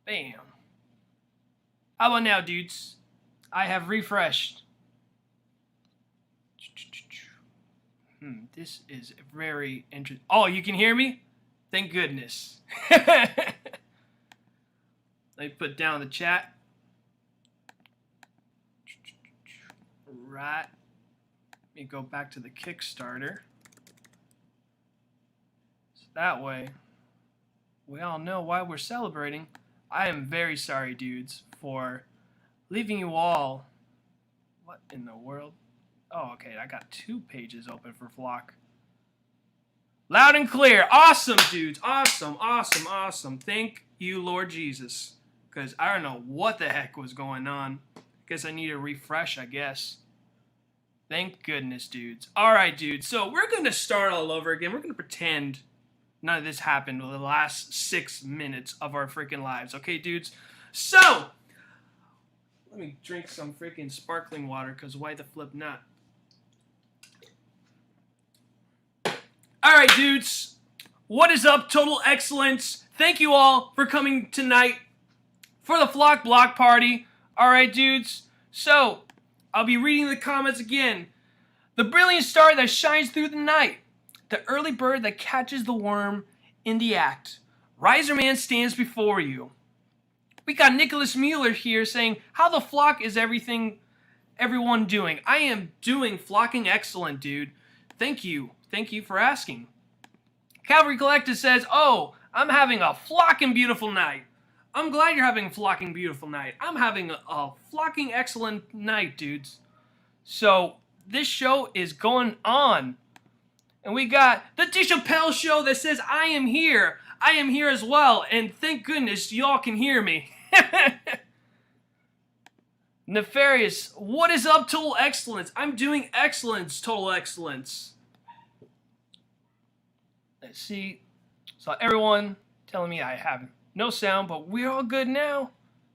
Bam. How about now, dudes? I have refreshed. This is very interesting. Oh, you can hear me? Thank goodness. Let me put down the chat. Right. Let me go back to the Kickstarter. So that way, we all know why we're celebrating. I am very sorry, dudes, for leaving you all. What in the world? Oh, okay, I got 2 pages open for Flock. Loud and clear. Awesome, dudes. Awesome, awesome, awesome. Thank you, Lord Jesus. Because I don't know what the heck was going on. Guess I need a refresh, I guess. Thank goodness, dudes. Alright, dudes. So we're going to start all over again. We're going to pretend none of this happened in the last 6 minutes of our freaking lives. Okay, dudes? So, let me drink some freaking sparkling water, because why the flip not? Alright, dudes. What is up, Total Excellence? Thank you all for coming tonight for the Flock Block Party. Alright, dudes. So, I'll be reading the comments again. The brilliant star that shines through the night. The early bird that catches the worm in the act. Riser Man stands before you. We got Nicholas Mueller here saying, how the flock is everyone doing? I am doing flocking excellent, dude. Thank you. Thank you for asking. Calvary Collective says, oh, I'm having a flocking beautiful night. I'm glad you're having a flocking beautiful night. I'm having a flocking excellent night, dudes. So, this show is going on. And we got the DeChappelle show that says, I am here. I am here as well. And thank goodness y'all can hear me. Nefarious, what is up, Total Excellence? I'm doing excellence, Total Excellence. Let's see. So everyone telling me I have no sound, but we're all good now.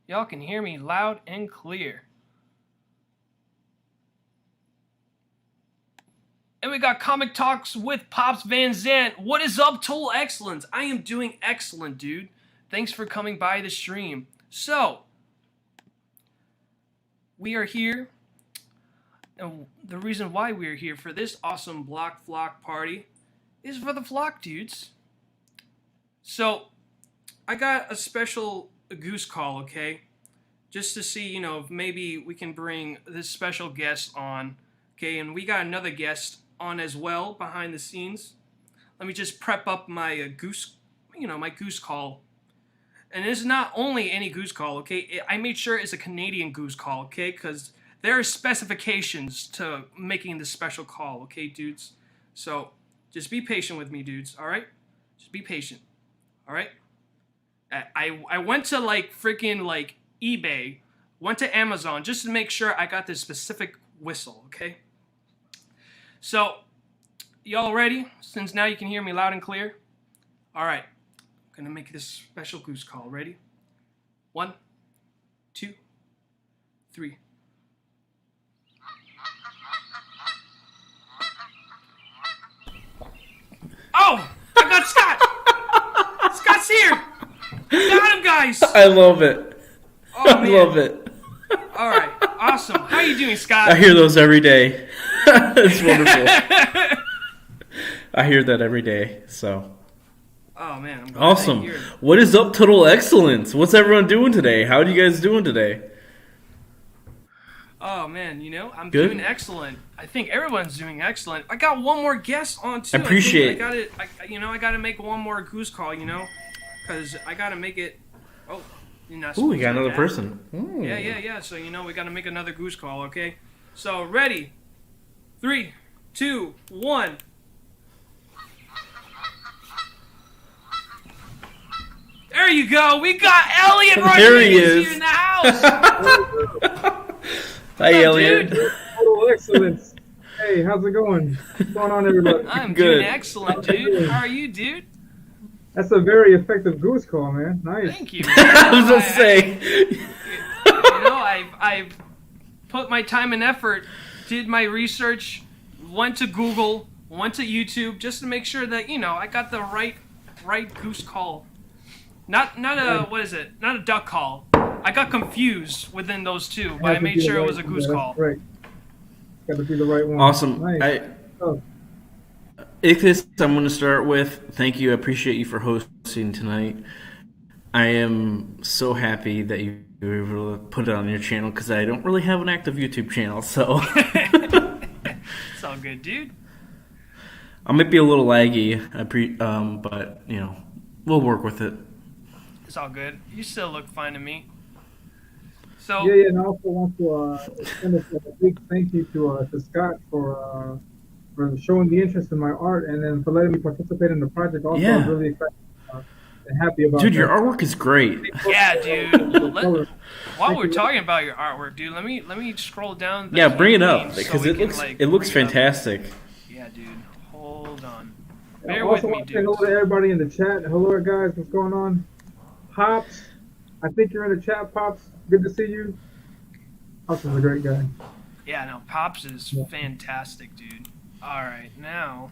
Y'all can hear me loud and clear. And we got Comic Talks with Pops Van Zant. What is up, Total Excellence? I am doing excellent, dude. Thanks for coming by the stream. So, we are here. And the reason why we are here for this awesome Flock party is for the Flock, dudes. So, I got a special goose call, okay? Just to see, if maybe we can bring this special guest on. Okay, and we got another guest on as well behind the scenes. Let me just prep up my goose, my goose call. And it's not only any goose call, okay? I made sure it's a Canadian goose call, okay? Because there are specifications to making this special call, okay, dudes? So, just be patient with me, dudes, alright? Just be patient, alright? I went to, freaking, eBay, went to Amazon, just to make sure I got this specific whistle, okay? So, y'all ready? Since now you can hear me loud and clear? Alright. I'm gonna make this special goose call. Ready? 1, 2, 3. Oh! I got Scott! Scott's here! Got him, guys! I love it. Oh, I love it. Alright, awesome. How you doing, Scott? I hear those every day. It's wonderful. I hear that every day, so... Oh, man. I'm glad awesome. to hear it. What is up, Total Excellence? What's everyone doing today? How are you guys doing today? Oh, man, I'm Good? doing excellent. I think everyone's doing excellent. I got one more guest on, too. I appreciate it. I got to make one more goose call, because I got to make it... Oh, you're not Ooh, we supposed got to another that. person. Ooh. Yeah. So, we got to make another goose call, okay? So, ready? 3, 2, 1... There you go. We got Elliot There he Rodriguez is. here in the house. Hi, Elliot. Dude? Total excellence. Hey, how's it going? What's going on, everybody? I'm Good. doing excellent, dude. How are you, dude? That's a very effective goose call, man. Nice. Thank you. I was gonna say. I've put my time and effort, did my research, went to Google, went to YouTube, just to make sure that I got the right goose call. Not a what is it? Not a duck call. I got confused within those two, but I made sure it was a goose call. Right. Got to be the right one. Awesome. Nice. Ichthys, I'm going to start with thank you. I appreciate you for hosting tonight. I am so happy that you were able to put it on your channel because I don't really have an active YouTube channel, so It's all good, dude. I might be a little laggy, but we'll work with it. It's all good. You still look fine to me. So Yeah, and I also want to extend a big thank you to Scott for showing the interest in my art and then for letting me participate in the project. Also, Yeah. I'm really excited and happy about Dude, that. your artwork is great. yeah, dude. While we're talking about your artwork, dude, let me scroll down. Yeah, bring it up so because we it can, looks like, it looks bring it up. fantastic. Yeah, dude. Hold on. I Bear with also me, want to say dude. hello to everybody in the chat. Hello, guys. What's going on? Pops, I think you're in the chat, Pops. Good to see you. Pops is a great guy. Yeah, no, Pops is fantastic, dude. All right, now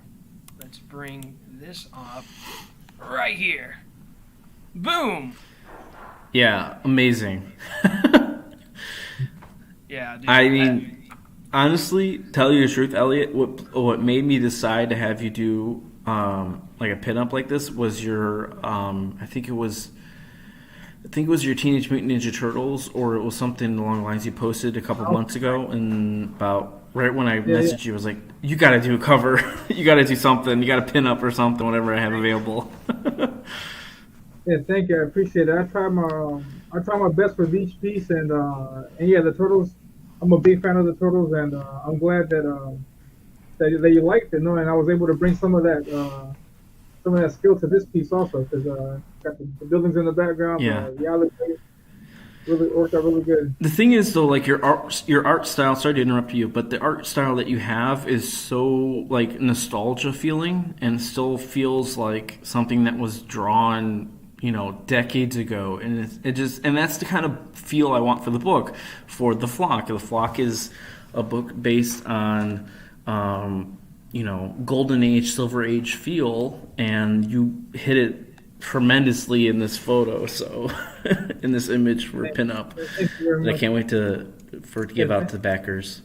let's bring this up right here. Boom. Yeah, amazing. Yeah, dude. I mean, honestly, tell you the truth, Elliot, what made me decide to have you do like a pinup like this was your I think it was your Teenage Mutant Ninja Turtles, or it was something along the lines you posted a couple months ago, and about right when I messaged you, I was like, you got to do a cover, you got to do something, you got to pin up or something, whatever I have available. Yeah, thank you. I appreciate it. I try my best with each piece, and yeah, the turtles. I'm a big fan of the turtles, and I'm glad that that you liked it. No, and I was able to bring some of that skill to this piece also, because got the buildings in the background. Yeah. The alleyway really worked out really good. The thing is, though, like your art style. Sorry to interrupt you, but the art style that you have is so like nostalgia feeling, and still feels like something that was drawn, decades ago, and and that's the kind of feel I want for the book, for The Flock. The Flock is a book based on, Golden Age, Silver Age feel, and you hit it tremendously in this photo. So, in this image for pinup, I can't wait to give out to backers.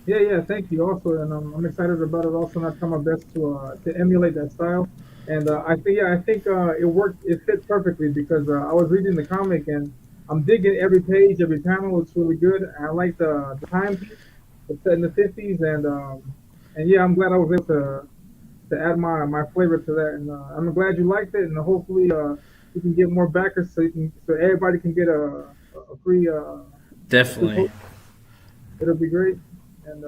Yeah, thank you also, and I'm excited about it also, and I try my best to emulate that style. And I think it worked. It fit perfectly because I was reading the comic and I'm digging every page, every panel. It's really good. I like the timepiece. It's set in the 50s, and yeah, I'm glad I was able to add my flavor to that. And I'm glad you liked it, and hopefully you can get more backers so everybody can get a free. Definitely. It'll be great, and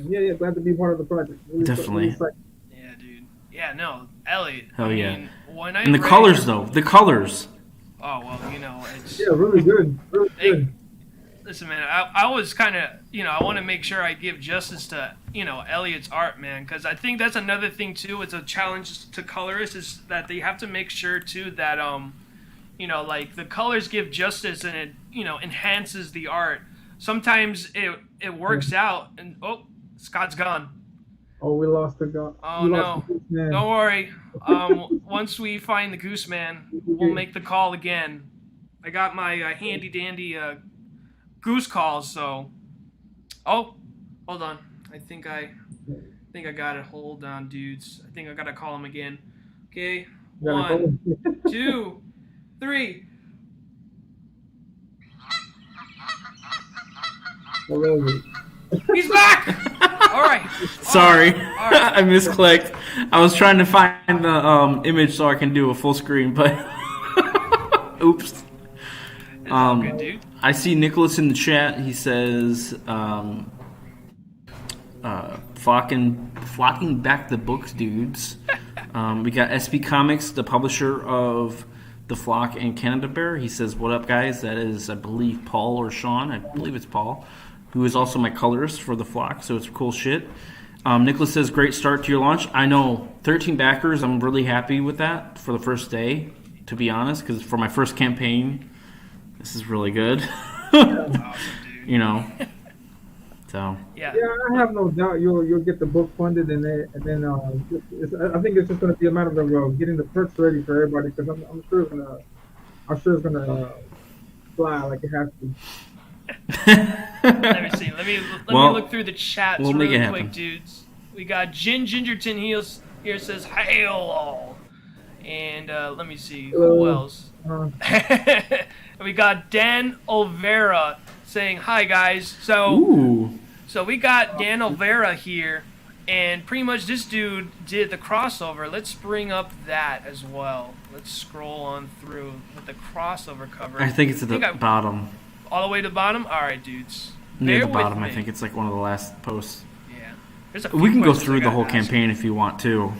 yeah, glad to be part of the project. Really, Definitely. Really Yeah, dude. Yeah, no, Elliot. Hell yeah. I mean, when I And the read colors, your- though. The colors. Oh well, it's. Yeah, really good. Really Hey, good. listen, man. I was kind of, I want to make sure I give justice to, Elliot's art, man, because I think that's another thing too. It's a challenge to colorists is that they have to make sure too that like the colors give justice and it, enhances the art. Sometimes it works out, and Scott's gone. Oh, we lost the guy. Oh no! Don't worry. Once we find the goose man, we'll make the call again. I got my handy dandy goose calls. So, hold on. I think I got it. Hold on, dudes. I think I gotta call him again. Okay, 1, 2, 3. He's back. All right. Sorry, All right. I misclicked. I was trying to find the image so I can do a full screen, but oops. It's all good, dude. I see Nicholas in the chat. He says, flocking back the books, dudes. We got SB Comics, the publisher of The Flock and Canada Bear. He says, what up, guys? That is, I believe, Paul or Sean. I believe it's Paul, who is also my colorist for The Flock, so it's cool shit. Nicholas says, great start to your launch. I know, 13 backers. I'm really happy with that for the first day, to be honest, because for my first campaign, this is really good. Awesome, dude. So Yeah. Yeah, I have no doubt you'll get the book funded, and then I think it's just going to be a matter of getting the perks ready for everybody because I'm sure it's gonna fly like it has to. Let me see. Let me look well, through the chats we'll make it really quick, happen. dudes. We got Gingerton Heels here says hail all, and let me see who Uh, else. uh, We got Dan Olvera saying hi guys. Ooh. So we got Dan Olvera here, and pretty much this dude did the crossover. Let's bring up that as well. Let's scroll on through with the crossover cover. I think it's at the bottom. All the way to the bottom? Alright, dudes. Near Bear the bottom, with I me. think it's like one of the last posts. Yeah. There's a We few can go questions through I the gotta whole ask. campaign if you want to.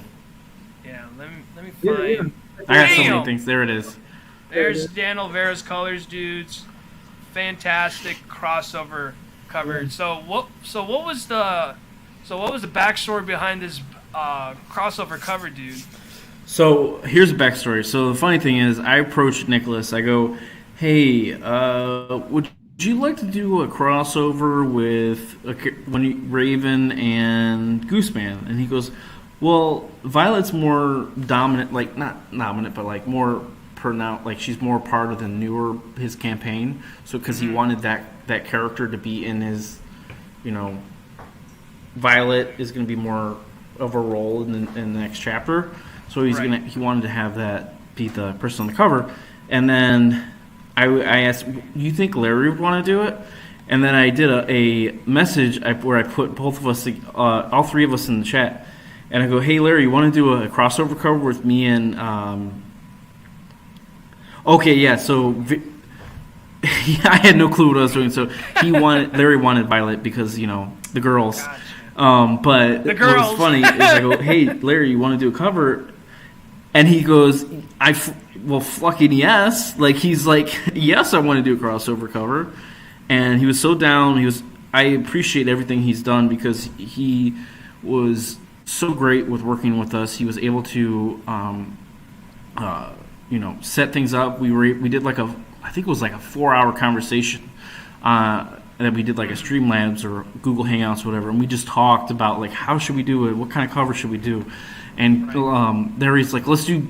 Yeah, let me yeah, find. I got so Damn! many things. There it is. There's Dan Olvera's colors, dudes. Fantastic crossover cover. So what was the backstory behind this crossover cover, dude? So here's the backstory. So the funny thing is, I approached Nicholas. I go, "Hey, would you like to do a crossover with Raven and Gooseman?" And he goes, "Well, Violet's more dominant, like not dominant, but like more pronounced. Like she's more part of the newer his campaign. So because he wanted that character to be in his, Violet is going to be more of a role in the next chapter. So he wanted to have that be the person on the cover. And then I asked, "You think Larry would want to do it?" And then I did a message where I put both of us, all three of us in the chat, and I go, "Hey Larry, you want to do a crossover cover with me and?" Okay, yeah. So I had no clue what I was doing. So Larry wanted Violet because the girls. Gotcha. But The what girls. was funny is I go, "Hey Larry, you want to do a cover?" And he goes, well, fucking yes. Like he's like, "Yes, I want to do a crossover cover." And he was so down. I appreciate everything he's done because he was so great with working with us. He was able to, set things up. We did I think it was like a 4-hour conversation. That we did like a Streamlabs or Google Hangouts, or whatever, and we just talked about like how should we do it, what kind of cover should we do, and Larry's like, let's do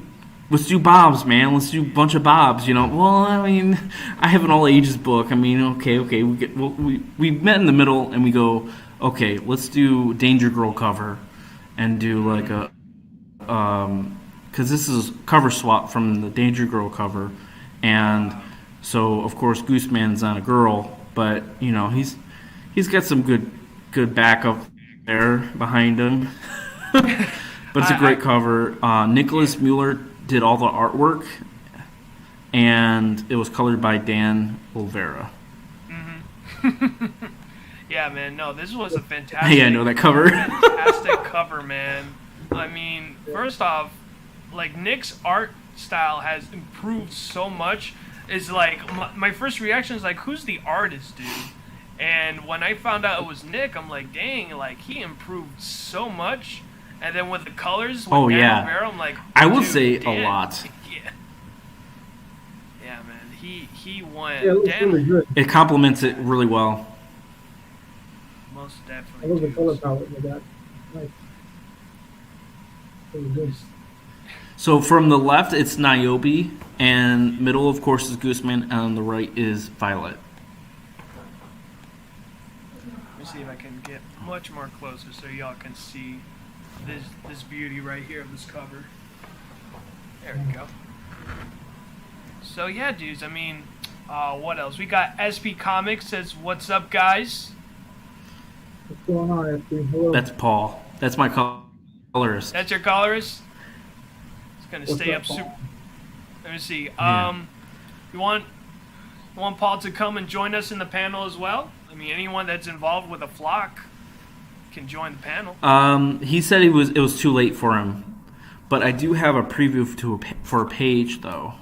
Bob's, man, let's do a bunch of Bob's, Well, I mean, I have an all ages book. I mean, okay, we met in the middle, and we go, okay, let's do Danger Girl cover, and do like a because this is cover swap from the Danger Girl cover, and so of course Gooseman's on a girl. But he's got some good backup there behind him. But it's a great cover. Nicholas Mueller did all the artwork, and it was colored by Dan Olvera. Yeah, man. No, this was a fantastic. Hey, I know that cover. Fantastic cover, man. I mean, first off, like Nick's art style has improved so much. Is like my first reaction is like, who's the artist, dude? And when I found out it was Nick, I'm like, dang, like he improved so much. And then with the colors, with Dan Olvera, I'm like, I would dude, say Dan. a lot. Yeah, man. He went. Yeah, it looks Dan, really good. It complements it really well. most I definitely. love the dude. color palette with that. Nice. Really good. So from the left, it's Niobe, and middle, of course, is Gooseman, and on the right is Violet. Let me see if I can get much more closer so y'all can see this beauty right here of this cover. There we go. So yeah, dudes. I mean, what else? We got SP Comics says, "What's up, guys?" What's going on, SP? Hello. That's Paul. That's my colorist. That's your colorist. It's gonna What's stay up, up Paul? super. Let me see. Yeah. You want Paul to come and join us in the panel as well? I mean, anyone that's involved with a flock can join the panel. He said it was too late for him, but I do have a preview for a page though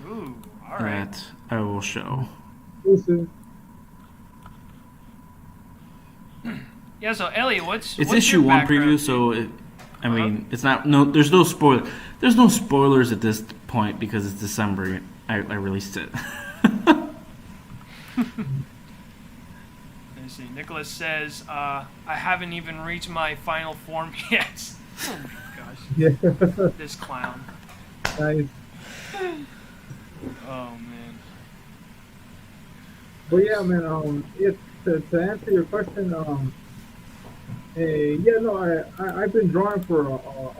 Ooh, all right. that I will show. Exclusive. Yeah. So Elliot, what's It's what's issue your 1 background? preview, so it's not there's no spoiler. There's no spoilers at this point because it's December. I released it. Let's me see. Nicholas says, I haven't even reached my final form yet. Oh my gosh. Yeah. This clown. Nice. Oh man. But yeah, man. To answer your question, yeah, no, I've been drawing for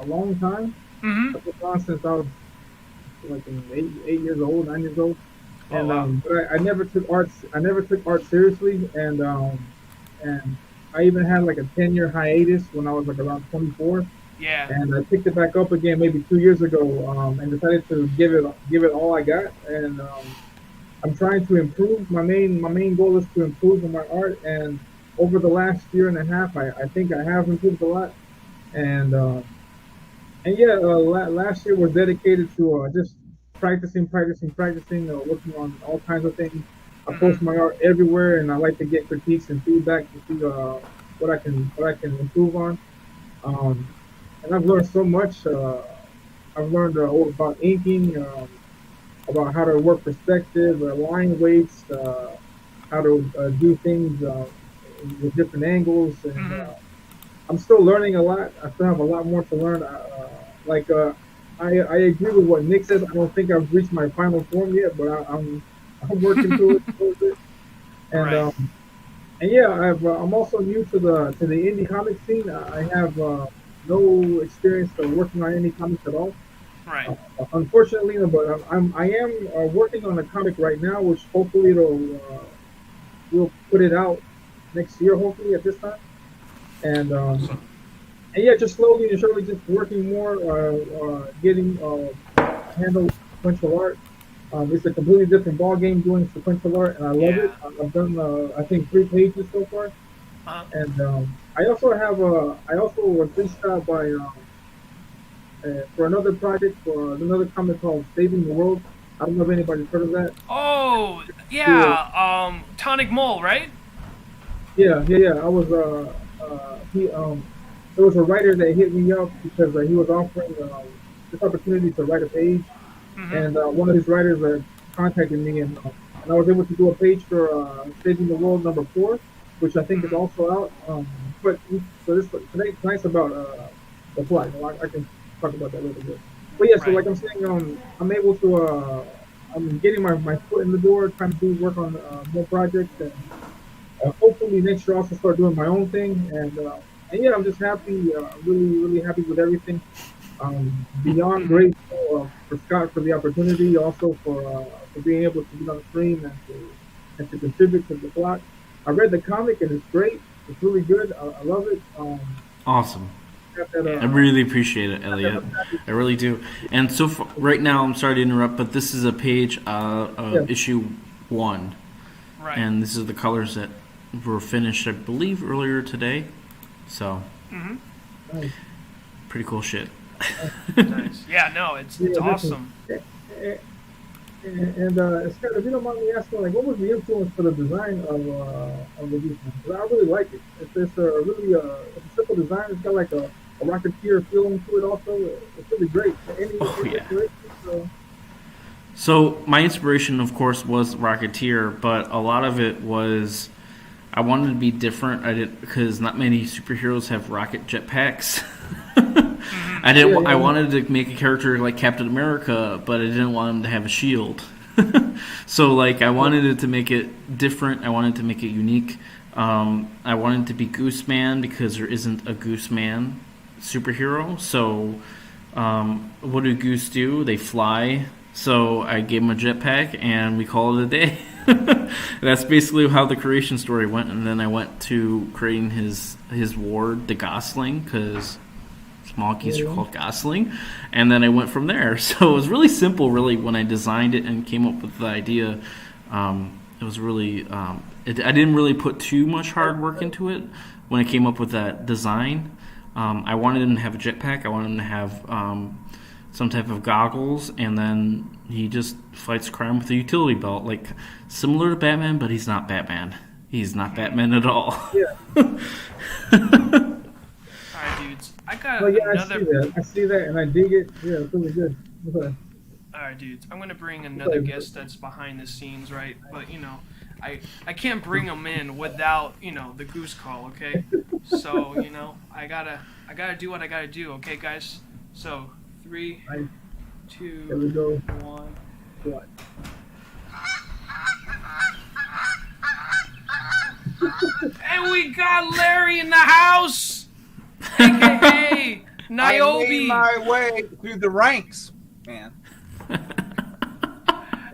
a long time. Mm-hmm. I've been drawing since I was like 8 years old, 9 years old, Oh and wow. but I never took art. I never took art seriously, and I even had like a 10-year hiatus when I was like around 24, Yeah. and I picked it back up again maybe 2 years ago, and decided to give it all I got, and I'm trying to improve. My main goal is to improve in my art, and over the last year and a half, I think I have improved a lot, and yeah, last year was dedicated to just practicing, working on all kinds of things. I post my Mm-hmm. art everywhere, and I like to get critiques and feedback to see what I can improve on. Um, and I've learned so much. I've learned about inking, about how to work perspective, line weights, how to do things with different angles, and Mm-hmm. I'm still learning a lot. I still have a lot more to learn. Like I agree with what Nick says. I don't think I've reached my final form yet, but I'm working through it a little bit. And Right. and yeah, I'm also new to the indie comic scene. I have no experience working on any comics at all. Right. Unfortunately, but I am working on a comic right now, which hopefully we'll put it out next year, hopefully at this time. And Awesome. and yeah, just slowly and surely, just working more, getting handle sequential art. It's a completely different ball game doing sequential art, and I love it. Yeah. I've done, I think, 3 pages so far, Uh-huh. and I also was reached out by for another project for another comic called Saving the World. I don't know if anybody's heard of that. Oh Yeah, yeah. Tonic Mole, right? yeah. I was he there was a writer that hit me up because he was offering this opportunity to write a page, Mm-hmm. and one of his writers contacted me, and I was able to do a page for Saving the World #4, which I think is Mm-hmm. also out. But so tonight's about the plot. You know, I can talk about that a little bit. But yeah, so Right. like I'm saying, I'm able to I'm getting my foot in the door, trying to do work on more projects, and hopefully next year I'll also start doing my own thing. And yeah, I'm just happy, really happy with everything. Beyond Mm-hmm. grateful for Scott for the opportunity, also for being able to be on the stream and to contribute to the plot. I read the comic and it's great. It's really good. I love it. Awesome. Got that, I really appreciate it, Elliot. package. I really do. And so right now, I'm sorry to interrupt, but this is a page Yeah, of issue 1, Right. and this is the colors that were finished, I believe, earlier today. So Mm-hmm. nice. pretty cool shit. Nice. Yeah. No, it's Yeah, definitely. awesome. And, Scott, if you don't mind me asking, like, what was the influence for the design of the Beast? Because I really like it. It's a really it's a simple design. It's got like a Rocketeer feeling to it. Also, it's really great. Oh Any yeah. inspiration? So my inspiration, of course, was Rocketeer, but a lot of it was I wanted to be different. I did because not many superheroes have rocket jetpacks. I Yeah, didn't. yeah, I yeah. wanted to make a character like Captain America, but I didn't want him to have a shield. So like I wanted it to make it different. I wanted to make it unique. I wanted to be Goose Man because there isn't a Goose Man superhero. So what do Goose do? They fly. So I gave him a jetpack, and we call it a day. That's basically how the creation story went, and then I went to creating his ward, the Gosling, because small geese are Yeah. called Gosling, and then I went from there. So it was really simple, really, when I designed it and came up with the idea. It was really, I didn't really put too much hard work into it when I came up with that design. I wanted him to have a jetpack. I wanted him to have some type of goggles, and then he just fights crime with a utility belt, like similar to Batman, but he's not Batman. He's not Batman at all. Yeah. All right, dudes. I got No, yeah, I see another. that. I see that, and I dig it. Yeah, it's really good. Okay. All right, dudes. I'm gonna bring another Okay. guest that's behind the scenes, right? But I can't bring them in without the goose call. Okay, so I gotta do what I gotta do. Okay, guys. So 3, Nice. 2, There we go. 1. What? And we got Larry in the house, aka I Niobe. made my way through the ranks, man.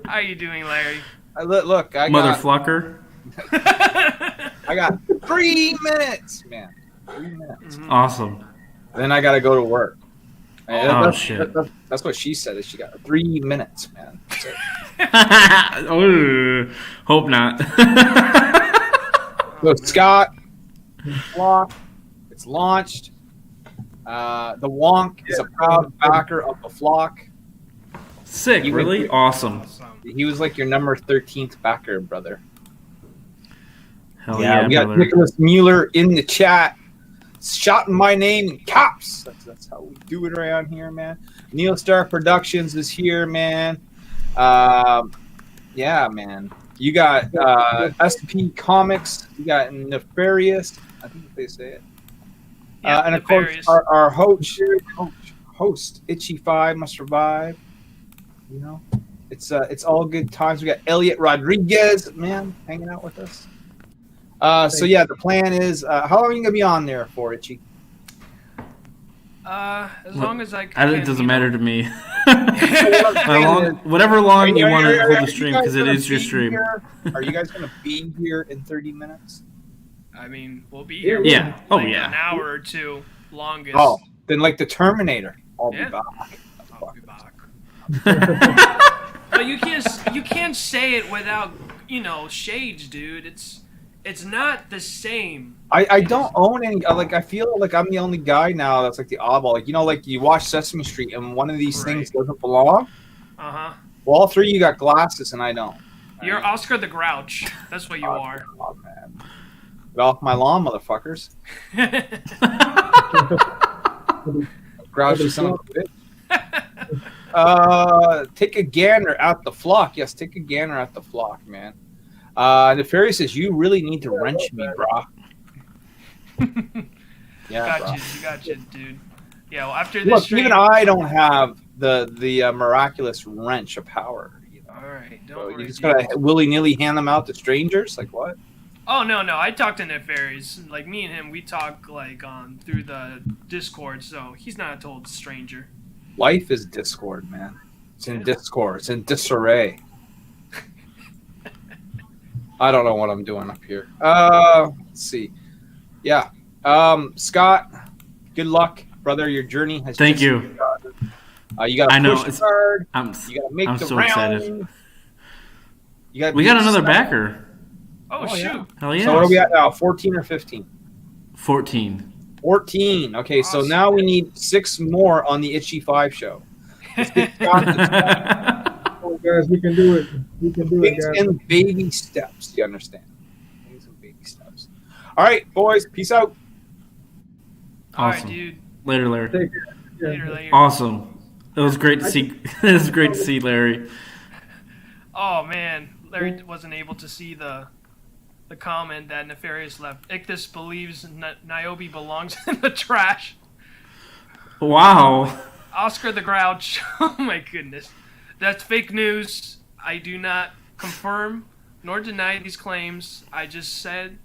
How you doing, Larry? Look, Motherfucker. I got 3 minutes, man. 3 minutes. Awesome. Then I gotta go to work. And Oh, that's, shit. That's what she said. Is she got 3 minutes, man. That's it. Oh, hope not. So Scott, Flock, it's launched. The Wonk is a proud backer of the Flock. Sick, really? Awesome. He was like your number 13th backer, brother. Hell Yeah, yeah, we got brother. Nicholas Mueller in the chat, shouting my name in caps. That's how we do it around here, man. Neil Star Productions is here, man. Yeah, man. You got SP Comics. You got Nefarious. I think they say it. Yeah, and of course, Nefarious. our host, Itchy Five must survive. It's all good times. We got Elliot Rodriguez, man, hanging out with us. So yeah, the plan is, how long are you gonna be on there for, Itchy? As long as I can. It doesn't matter to me. Whatever Whatever long you want to hold the stream, because it is your stream. Are you guys gonna be here in 30 minutes? I mean, we'll be here. Yeah. For Oh, like yeah. An hour or two, longest. Oh, then like the Terminator, I'll be Yeah. back. I'll be back. But you can't say it without shades, dude. It's not the same. I don't own any. I feel like I'm the only guy now that's like the oddball. Like you watch Sesame Street and one of these things doesn't belong. Well, all 3 of you got glasses and I don't. You're Oscar the Grouch. That's what you are. God, man. Get off my lawn, motherfuckers. Grouchy son of a bitch. Take a gander at the flock. Yes, take a gander at the flock, man. Nefarious says, you really need to wrench me, brah. Yeah, Gotcha, dude. Yeah, well, after this Look, stream... even I don't have the miraculous wrench of power. Alright, don't So worry, you just dude. gotta willy-nilly hand them out to strangers? Like what? Oh, no, I talked to Nefarious. Like, me and him, we talk, through the Discord, so he's not a total stranger. Life is Discord, man. It's in Discord. It's in disarray. I don't know what I'm doing up here. Let's see. Yeah. Scott, good luck, brother. Your journey has Thank just you. begun. You got I to know, push hard. I'm You got to make the so round. excited. You gotta We beat got another Scott. backer. Oh, shoot. yeah. Hell yeah. So what are we at now? 14 or 15? 14. 14. Okay, so Awesome. now we need 6 more on the Itchy 5 show. Let's get Scott to Oh, guys, we can do it. We can do it, things guys. in baby steps. Do you understand? Things in baby steps. All right, boys. Peace out. Alright, Awesome. dude. Later, Larry. Take care. Yeah. Later. Awesome. It was great to see. It was great to see Larry. Oh, man. Larry wasn't able to see the comment that Nefarious left. Ichthus believes Niobe belongs in the trash. Wow. Oscar the Grouch. Oh, my goodness. That's fake news. I do not confirm nor deny these claims. I just said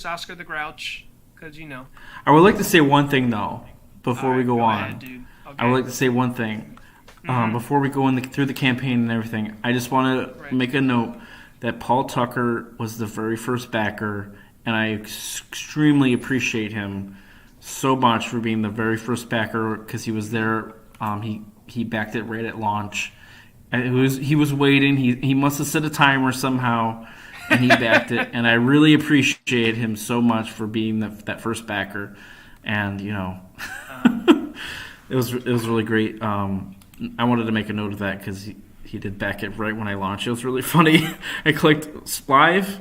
Oscar the Grouch because, I would like to say one thing though before we Alright, go on. ahead, dude. Okay. I would like to say one thing before we go through the campaign and everything. I just want to make a note that Paul Tucker was the very first backer, and I extremely appreciate him so much for being the very first backer because he was there. He backed it right at launch. And he was waiting. He must have set a timer somehow, and he backed it. And I really appreciate him so much for being that first backer. And it was really great. I wanted to make a note of that because he did back it right when I launched. It was really funny. I clicked Splive.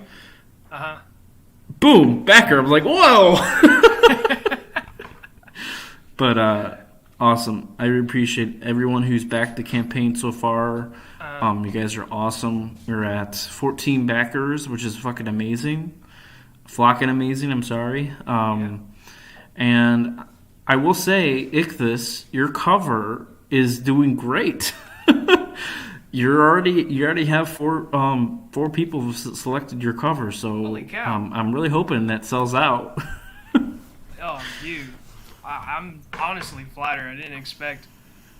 Boom, backer. I'm like, whoa. But awesome. I really appreciate everyone who's backed the campaign so far. You guys are awesome. You're at 14 backers, which is fucking amazing. Flocking amazing, I'm sorry. And I will say, Ichthus, your cover is doing great. You already have four people who selected your cover, so Holy cow. I'm really hoping that sells out. Oh, dude. I'm honestly flattered. I didn't expect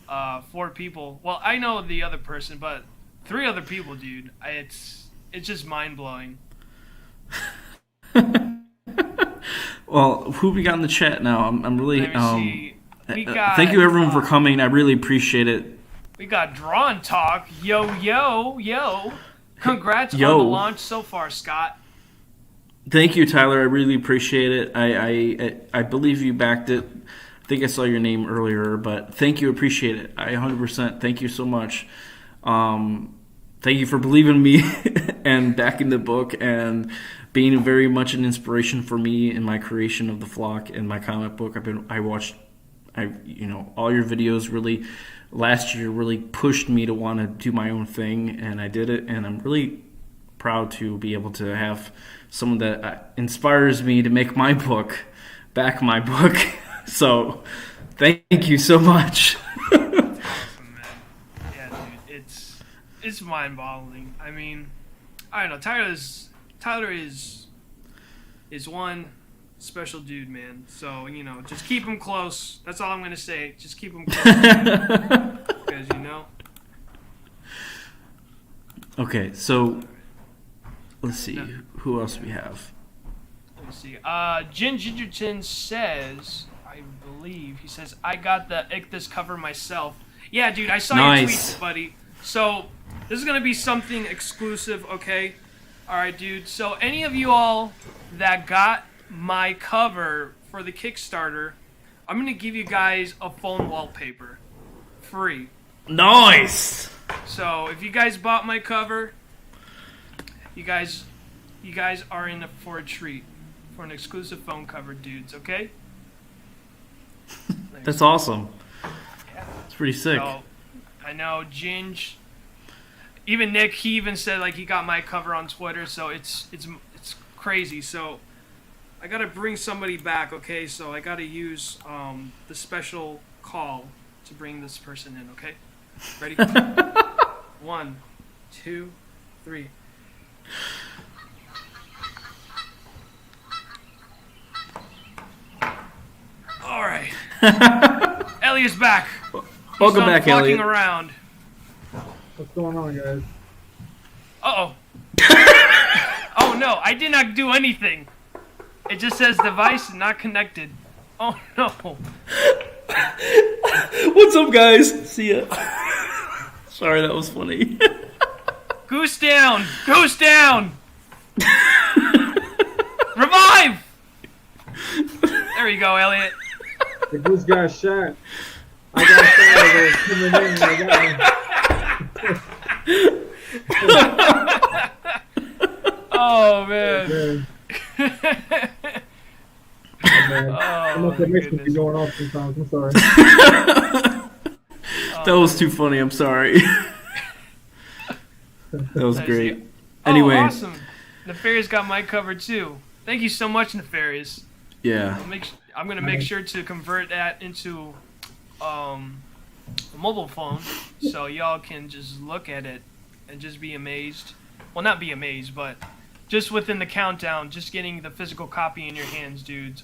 4 people. Well, I know the other person, but 3 other people, dude. It's just mind-blowing. Well, who we got in the chat now? I'm really. Let me see. We got, thank you everyone for coming. I really appreciate it. We got Drawn Talk. Yo. Congrats on the launch so far, Scott. Thank you, Tyler. I really appreciate it. I believe you backed it. I think I saw your name earlier, but thank you. Appreciate it. I 100%. Thank you so much. Thank you for believing in me and backing the book and being very much an inspiration for me in my creation of the Flock and my comic book. I watched all your videos really last year really pushed me to want to do my own thing, and I did it, and I'm really proud to be able to have someone that inspires me to make my book back my book. So thank you so much. That's awesome, man. Yeah, dude, it's mind-boggling. I mean, I don't know. Tyler is one special dude, man. So, just keep him close. That's all I'm going to say. Just keep him close. Because, Okay, so let's see. Who else we have? Let me see. Jin Gingerton says, I believe, he says, I got the Ichthus cover myself. Yeah, dude, I saw your tweets, buddy. So, this is going to be something exclusive, okay? Alright, dude. So, any of you all that got my cover for the Kickstarter, I'm going to give you guys a phone wallpaper. Free. Nice! So, if you guys bought my cover, you guys are in for a treat. For an exclusive phone cover, dudes, okay? That's awesome. Yeah. It's pretty sick. So, I know Ginge, even Nick, he even said like he got my cover on Twitter, so it's crazy. So I gotta bring somebody back, okay? So I gotta use the special call to bring this person in, okay? Ready? 1, 2, 3. All right. Elliot's back. Welcome back, walking Elliot. around. What's going on, guys? Uh-oh. Oh, no. I did not do anything. It just says device not connected. Oh, no. What's up, guys? See ya. Sorry, that was funny. Goose down. Goose down. Revive. There you go, Elliot. The goose got shot. I got shot coming in. I got him. Oh, man. Man. Oh, I'm not my makes me goodness. going off sometimes. I'm sorry. That was too funny. I'm sorry. That was great. Anyway. Oh, awesome. Nefarious got my cover, too. Thank you so much, Nefarious. Yeah. I'm going to make sure to convert that into a mobile phone so y'all can just look at it and just be amazed. Well, not be amazed, but just within the countdown, just getting the physical copy in your hands, dudes.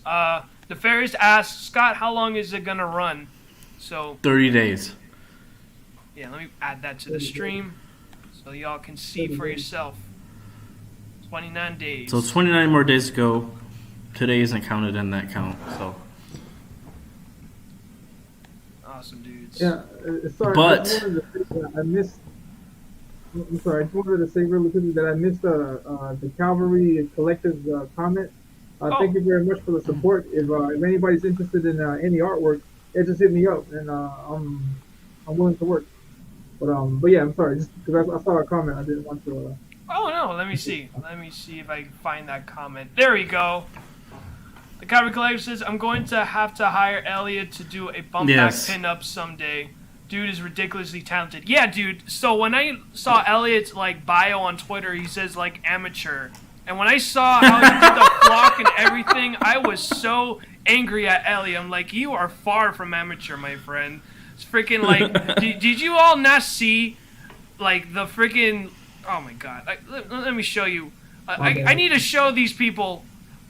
Nefarious asked, Scott, how long is it going to run? So 30 days. Yeah, let me add that to the stream so y'all can see for yourself. 29 days. So 29 more days to go. Today isn't counted in that count, so. Awesome, dudes. Yeah, sorry. But I missed. I'm sorry. I just wanted to say really quickly that I missed the Calvary Collective's comment. Thank you very much for the support. If anybody's interested in any artwork, just hit me up, and I'm willing to work. But yeah, I'm sorry. Just because I saw a comment, I didn't want to. Oh no, let me see. Let me see if I can find that comment. There we go. The Calvary Collector says, I'm going to have to hire Elliot to do a bump back pinup someday. Dude is ridiculously talented. Yeah, dude. So when I saw Elliot's like bio on Twitter, he says like amateur. And when I saw how he did the flock and everything, I was so angry at Elliot. I'm like, you are far from amateur, my friend. It's freaking like, did you all not see like the freaking? Oh my god! Let me show you. I need to show these people.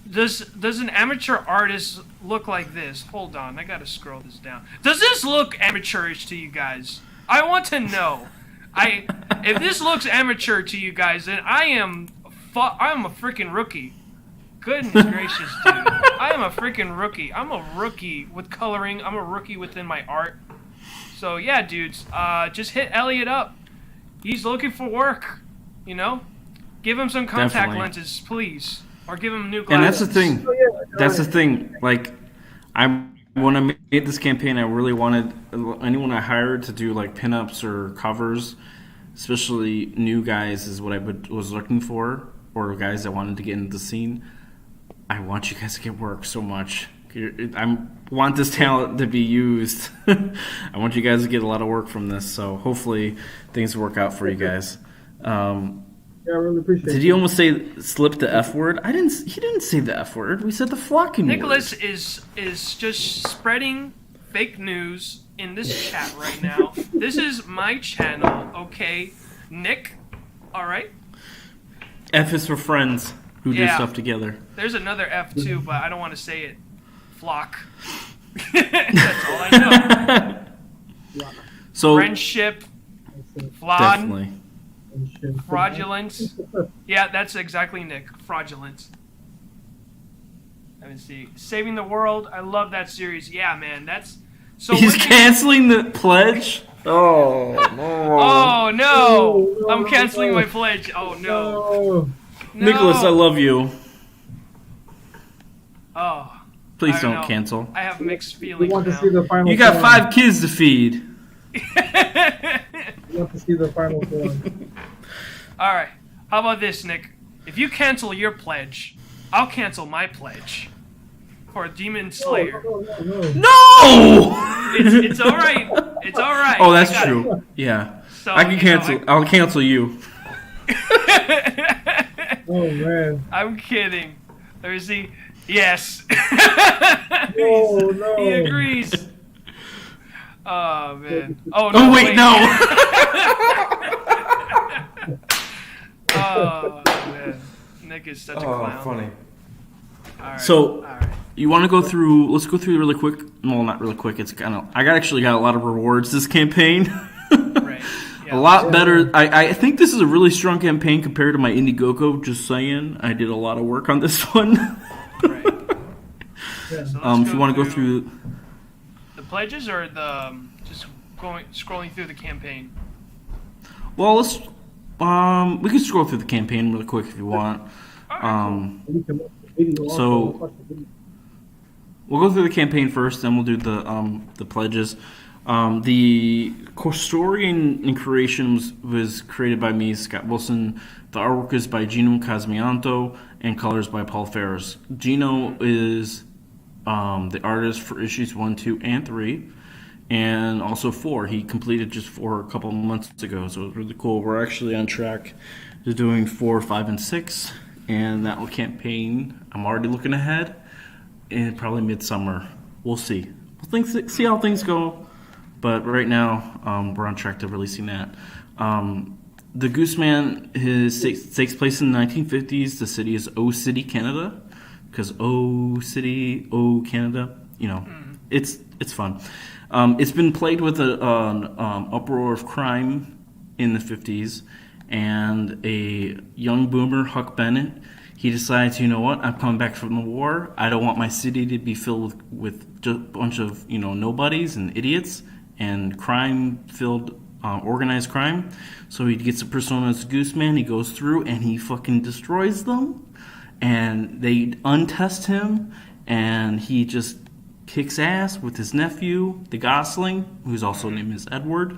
Does an amateur artist look like this? Hold on, I gotta scroll this down. Does this look amateurish to you guys? I want to know. If this looks amateur to you guys, then I'm a freaking rookie. Goodness gracious, dude! I am a freaking rookie. I'm a rookie with coloring. I'm a rookie within my art. So yeah, dudes, just hit Elliot up. He's looking for work. You know, give him some contact Definitely. lenses, please. Or give him new glasses. And that's the thing. That's the thing. Like, when I made this campaign, I really wanted anyone I hired to do like pinups or covers, especially new guys, is what I was looking for, or guys that wanted to get into the scene. I want you guys to get work so much. I want this talent to be used. I want you guys to get a lot of work from this. So hopefully things work out for you guys. Yeah, I really appreciate it. Did he almost slip the F word? He didn't say the F word. We said the flocking Nicholas word. is just spreading fake news in this chat right now. This is my channel, okay? Nick, all right? F is for friends who do stuff together. There's another F too, but I don't want to say it. Flock. That's all I know. So Friendship. Flawed. definitely. Fraudulence. Yeah, that's exactly Nick. Fraudulence. Let me see. Saving the World. I love that series. Yeah, man. That's so. He's canceling the pledge. Oh no! Oh no! No, I'm canceling no. my pledge. Oh no! Oh, No. Nicholas, I love you. Oh. Please I don't know. cancel. I have mixed we feelings want to now. see the final. You got form. 5 kids to feed. We want to see the final form. All right. How about this, Nick? If you cancel your pledge, I'll cancel my pledge for Demon Slayer. No. No! It's all right. It's all right. Oh, that's I got it. true. Yeah. So, I can you know, cancel. I'll cancel you. Oh man. I'm kidding. Let me see. Yes. Oh no. He agrees. Oh man. Oh no. Oh wait, no. Oh man. Nick is such a clown. funny. All right. So- All right. You want to go through? Let's go through really quick. Well, not really quick. It's kind of. Actually got a lot of rewards this campaign. Right. Yeah. A lot better. I think this is a really strong campaign compared to my Indiegogo. Just saying, I did a lot of work on this one. Right. Yeah. So let's If you want to go through, the pledges or the just scrolling through the campaign. well, let's. We can scroll through the campaign really quick if you want. All right, We can watch the video also. So- Let's watch the video. We'll go through the campaign first, then we'll do the pledges. The story and creation was created by me, Scott Wilson. The artwork is by Gino Cosmianto and colors by Paul Ferris. Gino is the artist for issues 1, 2, and 3, and also 4. He completed just 4 a couple of months ago, so it was really cool. We're actually on track to doing 4, 5, and 6, and that campaign, I'm already looking ahead. And probably midsummer. We'll see. We'll see how things go. But right now, we're on track to releasing that. The Gooseman takes place in the 1950s. The city is O City, Canada. Because O City, O Canada. You know, it's fun. It's been plagued with an uproar of crime in the 50s. And a young boomer, Huck Bennett, he decides, you know what, I'm coming back from the war. I don't want my city to be filled with just a bunch of, nobodies and idiots and crime-filled, organized crime. So he gets a persona as Gooseman. He goes through and he fucking destroys them. And they untest him. And he just kicks ass with his nephew, the Gosling, who's also named as Edward.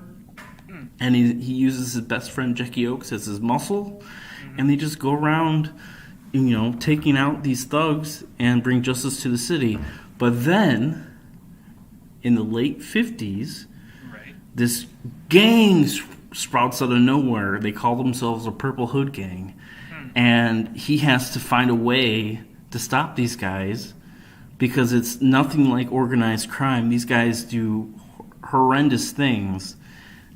And he uses his best friend, Jackie Oakes, as his muscle. And they just go around taking out these thugs and bring justice to the city. But then, in the late 50s, right. this gang sprouts out of nowhere. They call themselves a Purple Hood Gang. And he has to find a way to stop these guys because it's nothing like organized crime. These guys do horrendous things,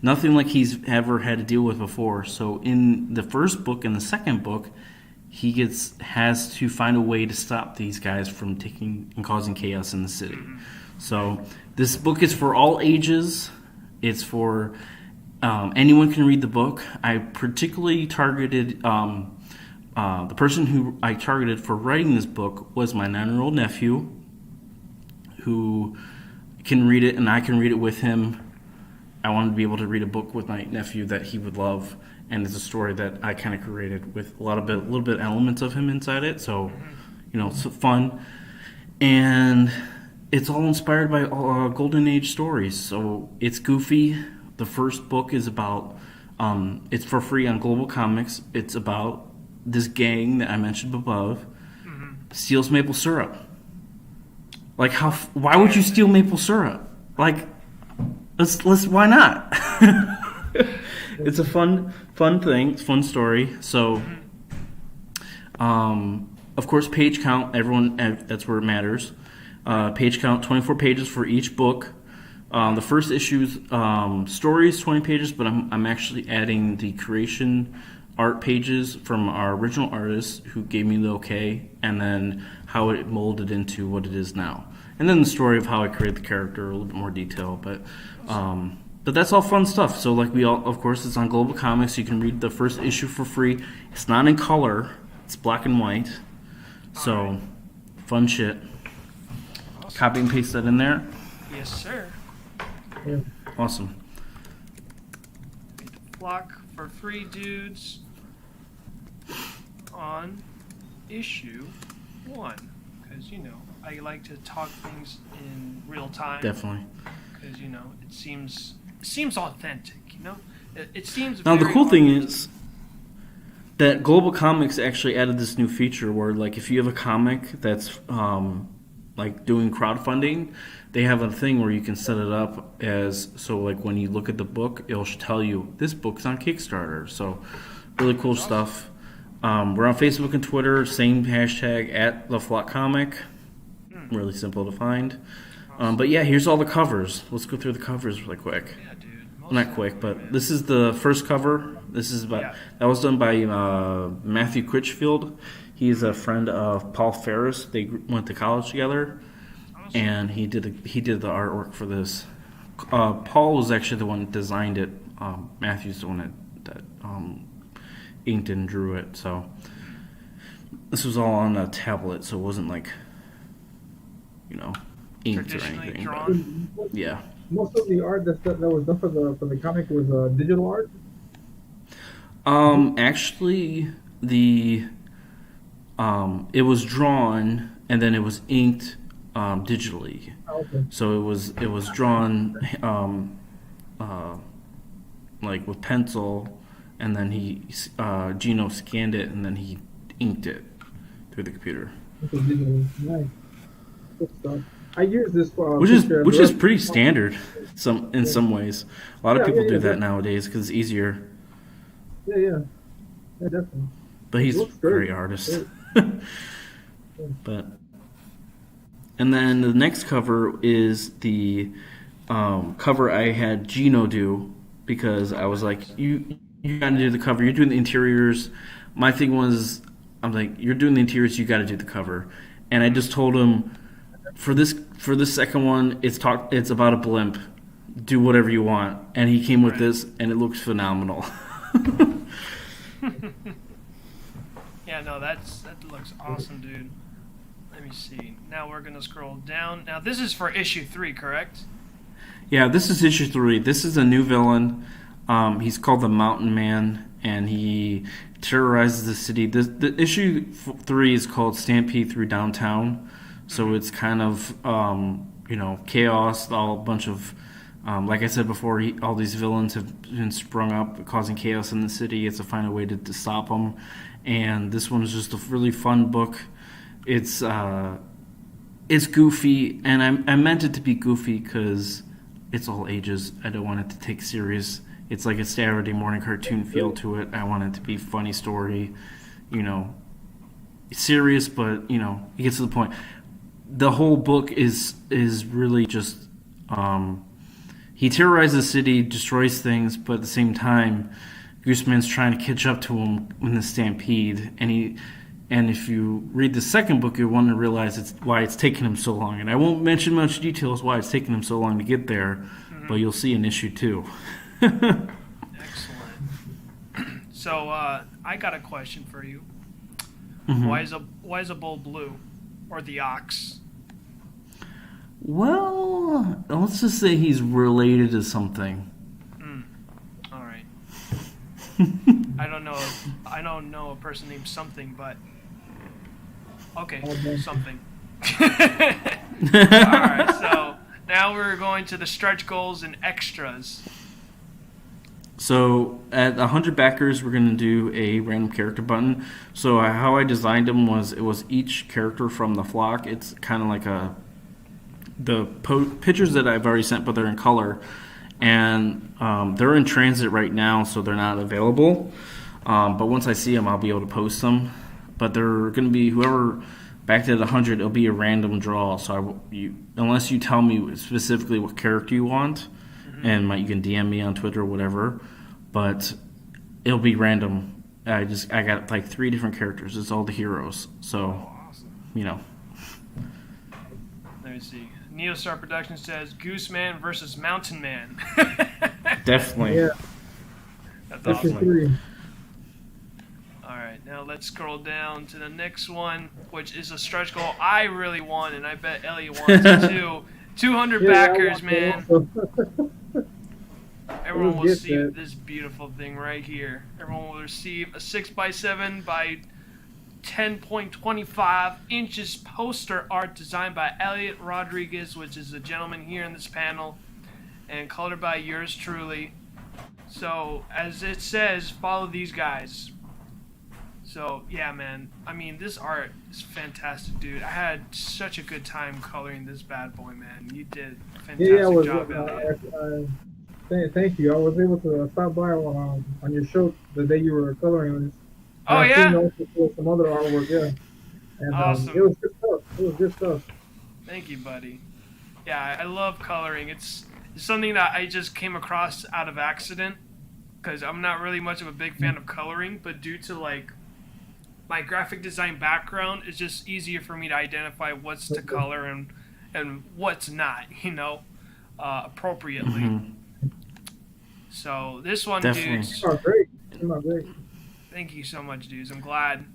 nothing like he's ever had to deal with before. So in the first book and the second book, he has to find a way to stop these guys from taking and causing chaos in the city. So this book is for all ages. It's for anyone can read the book. I particularly targeted the person who I targeted for writing this book was my 9-year-old nephew, who can read it, and I can read it with him. I wanted to be able to read a book with my nephew that he would love, and it's a story that I kind of created with a little bit elements of him inside it. So, it's fun, and it's all inspired by Golden Age stories. So it's goofy. The first book is about. It's for free on Global Comics. It's about this gang that I mentioned above steals maple syrup. Like why would you steal maple syrup? Like let's why not? It's a fun thing. It's a fun story. So of course page count, everyone, that's where it matters. Page count, 24 pages for each book. The first issue's story is 20 pages, but I'm actually adding the creation art pages from our original artist who gave me the okay, and then how it molded into what it is now, and then the story of how I created the character, a little bit more detail. But that's all fun stuff. So of course, it's on Global Comics. You can read the first issue for free. It's not in color; it's black and white. So fun shit. Awesome. Copy and paste that in there. Yes, sir. Yeah. Awesome. Flock for free, dudes, on issue 1, because I like to talk things in real time. Definitely. Because it seems authentic. It seems. Now the very cool thing authentic. is that Global Comics actually added this new feature where, if you have a comic that's doing crowdfunding, they have a thing where you can set it up as when you look at the book, it'll tell you this book's on Kickstarter. So really cool stuff. We're on Facebook and Twitter, same hashtag @TheFlockComic. Really simple to find. But yeah, here's all the covers. Let's go through the covers really quick. Yeah, dude. Well, not quick, but this is the first cover. This is that was done by Matthew Critchfield. He's a friend of Paul Ferris. They went to college together, and he did the artwork for this. Paul was actually the one that designed it. Matthew's the one that inked and drew it. So this was all on a tablet, so it wasn't inked or anything. Drawn. But, yeah. Most of the art that was done for the comic was digital art. Actually, it was drawn and then it was inked digitally. Oh, okay. So it was drawn with pencil, and then Gino scanned it and then he inked it through the computer. Okay, digital. Nice. Good stuff. I use this for Which is pretty standard in some ways. A lot of people do that nowadays because it's easier. Yeah, definitely. But he's a great artist. And then the next cover is the cover I had Gino do, because I was like, you got to do the cover. You're doing the interiors. My thing was, I'm like, you're doing the interiors. You got to do the cover. And I just told him, for this second one, it's about a blimp. Do whatever you want. And he came with this, and it looks phenomenal. Yeah, no, that looks awesome, dude. Let me see. Now we're gonna scroll down. Now this is for issue 3, correct? Yeah, this is issue 3. This is a new villain. He's called the Mountain Man, and he terrorizes the city. The issue 3 is called Stampede Through Downtown. So it's kind of chaos. A bunch of like I said before, all these villains have been sprung up, causing chaos in the city. He has to find a way to stop them. And this one is just a really fun book. It's goofy, and I meant it to be goofy because it's all ages. I don't want it to take serious. It's like a Saturday morning cartoon feel to it. I want it to be funny story, serious, but it gets to the point. The whole book is really just he terrorizes the city, destroys things, but at the same time, Gooseman's trying to catch up to him in the stampede, and if you read the second book, you'll want to realize why it's taken him so long. And I won't mention much details why it's taken him so long to get there, but you'll see in issue 2. Excellent. So I got a question for you. Mm-hmm. Why is a bull blue, or the ox? Well, let's just say he's related to something. All right. I don't know a person named something, but okay, something. All right. So now we're going to the stretch goals and extras. So at 100 backers, we're going to do a random character button. So how I designed them was it was each character from the flock. It's kind of like the pictures that I've already sent, but they're in color. And they're in transit right now, so they're not available. But once I see them, I'll be able to post them. But they're going to be, whoever backed at 100, it'll be a random draw. So unless you tell me specifically what character you want, and you can DM me on Twitter or whatever, but it'll be random. I got like 3 different characters. It's all the heroes. So, awesome. Let me see. Neostar Productions says Gooseman versus Mountain Man. Definitely. Yeah. That's That's awesome. 3. All right, now let's scroll down to the next one, which is a stretch goal I really want, and I bet Elliot wants it too. 200 backers, man. Everyone will see this beautiful thing right here. Everyone will receive a 6x7 by 10.25 inches poster art designed by Elliot Rodriguez, which is a gentleman here in this panel, and colored by yours truly. So, as it says, follow these guys. So, yeah, man. I mean, this art is fantastic, dude. I had such a good time coloring this bad boy, man. You did a fantastic job, Elliot. Thank you. I was able to stop by on your show the day you were coloring this. Oh, yeah? I also some other artwork, yeah. And awesome. It was good stuff. It was good stuff. Thank you, buddy. Yeah, I love coloring. It's something that I just came across out of accident, because I'm not really much of a big fan of coloring, but due to my graphic design background, it's just easier for me to identify what's to color and what's not, appropriately. Mm-hmm. So this one, Definitely. dudes. Oh, great. Oh, great. Thank you so much, dudes. I'm glad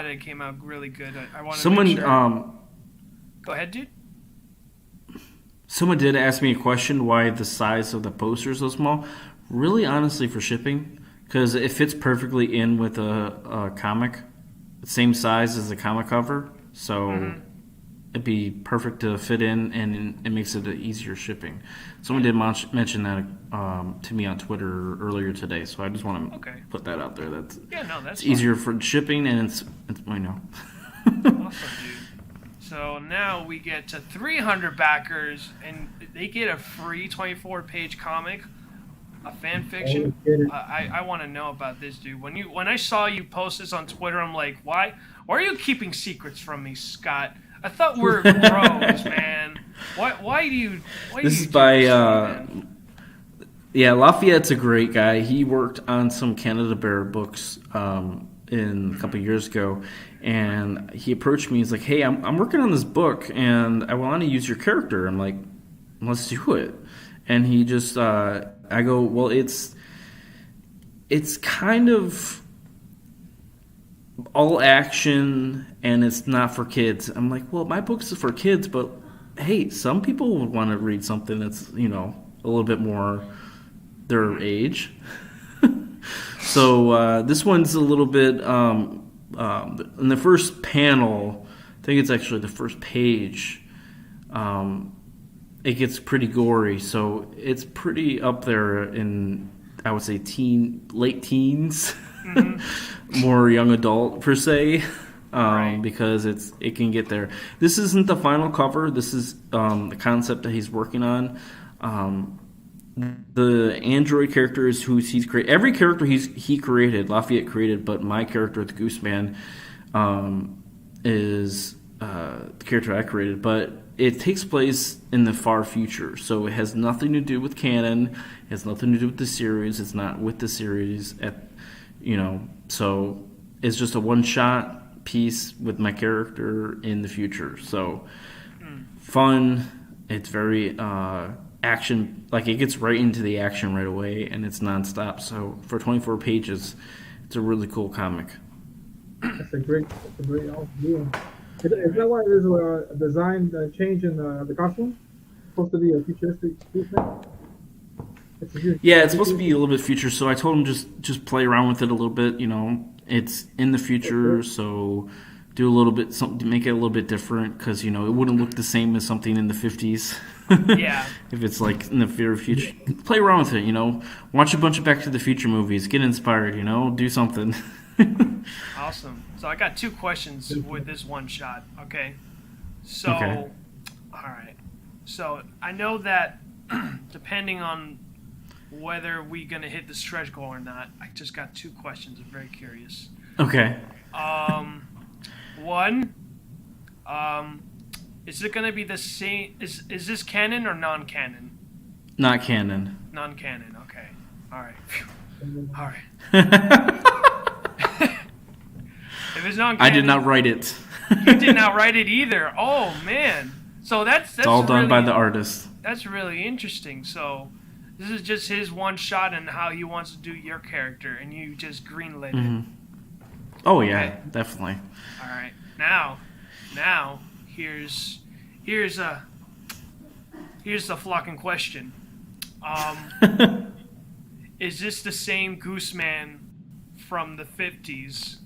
it came out really good. I want to Someone, make sure. Go ahead, dude. Someone did ask me a question why the size of the poster is so small. Really, honestly, for shipping, because it fits perfectly in with a comic, same size as the comic cover, so it'd be perfect to fit in, and it makes it easier shipping. Someone did mention that to me on Twitter earlier today, so I just want to put that out there. That's it's easier for shipping, and it's Awesome, dude. So now we get to 300 backers, and they get a free 24-page comic, a fan fiction. I want to know about this, dude. When I saw you post this on Twitter, I'm like, why are you keeping secrets from me, Scott? I thought we're bros, man. Why do you? This is by Lafayette's a great guy. He worked on some Canada Bear books in a couple of years ago, and he approached me. He's like, "Hey, I'm working on this book, and I want to use your character." I'm like, "Let's do it." And he just, I go, "Well, it's kind of all action, and it's not for kids." I'm like, "Well, my book's for kids, but hey, some people would want to read something that's, a little bit more their age." So this one's a little bit, in the first panel, I think it's actually the first page, it gets pretty gory, so it's pretty up there in, I would say, late teens, more young adult per se, Right. because it can get there. This isn't the final cover. This is the concept that he's working on. The android characters he's created, every character he created, Lafayette created, but my character, the Goose Man, is the character I created, but it takes place in the far future, so it has nothing to do with canon. It has nothing to do with the series. It's not with the series, so it's just a one-shot piece with my character in the future. So fun. It's very action, like it gets right into the action right away, and it's nonstop. So for 24 pages, it's a really cool comic. That's a great awesome deal. Is that why there's a design change in the costume? Supposed to be a futuristic movement? Yeah, it's supposed to be a little bit future. So I told him just play around with it a little bit. It's in the future, so do a little bit something to make it a little bit different because it wouldn't look the same as something in the 50s. Yeah. If it's like in the future, play around with it. Watch a bunch of Back to the Future movies, get inspired. Do something. Awesome. So I got 2 questions with this one shot. Okay. So, Okay. All right. So I know that depending on whether we're gonna hit the stretch goal or not, I just got 2 questions. I'm very curious. Okay. One, is it gonna be the same? Is this canon or non-canon? Not canon. Non-canon. Okay. All right. Phew. All right. If it's non-canon, I did not write it. You did not write it either. Oh man. So that's It's all done really, by the artist. That's really interesting. So this is just his one shot and how he wants to do your character, and you just greenlit it. Oh yeah, Okay. definitely. All right. Now, here's the flocking question. Is this the same Gooseman from the 50s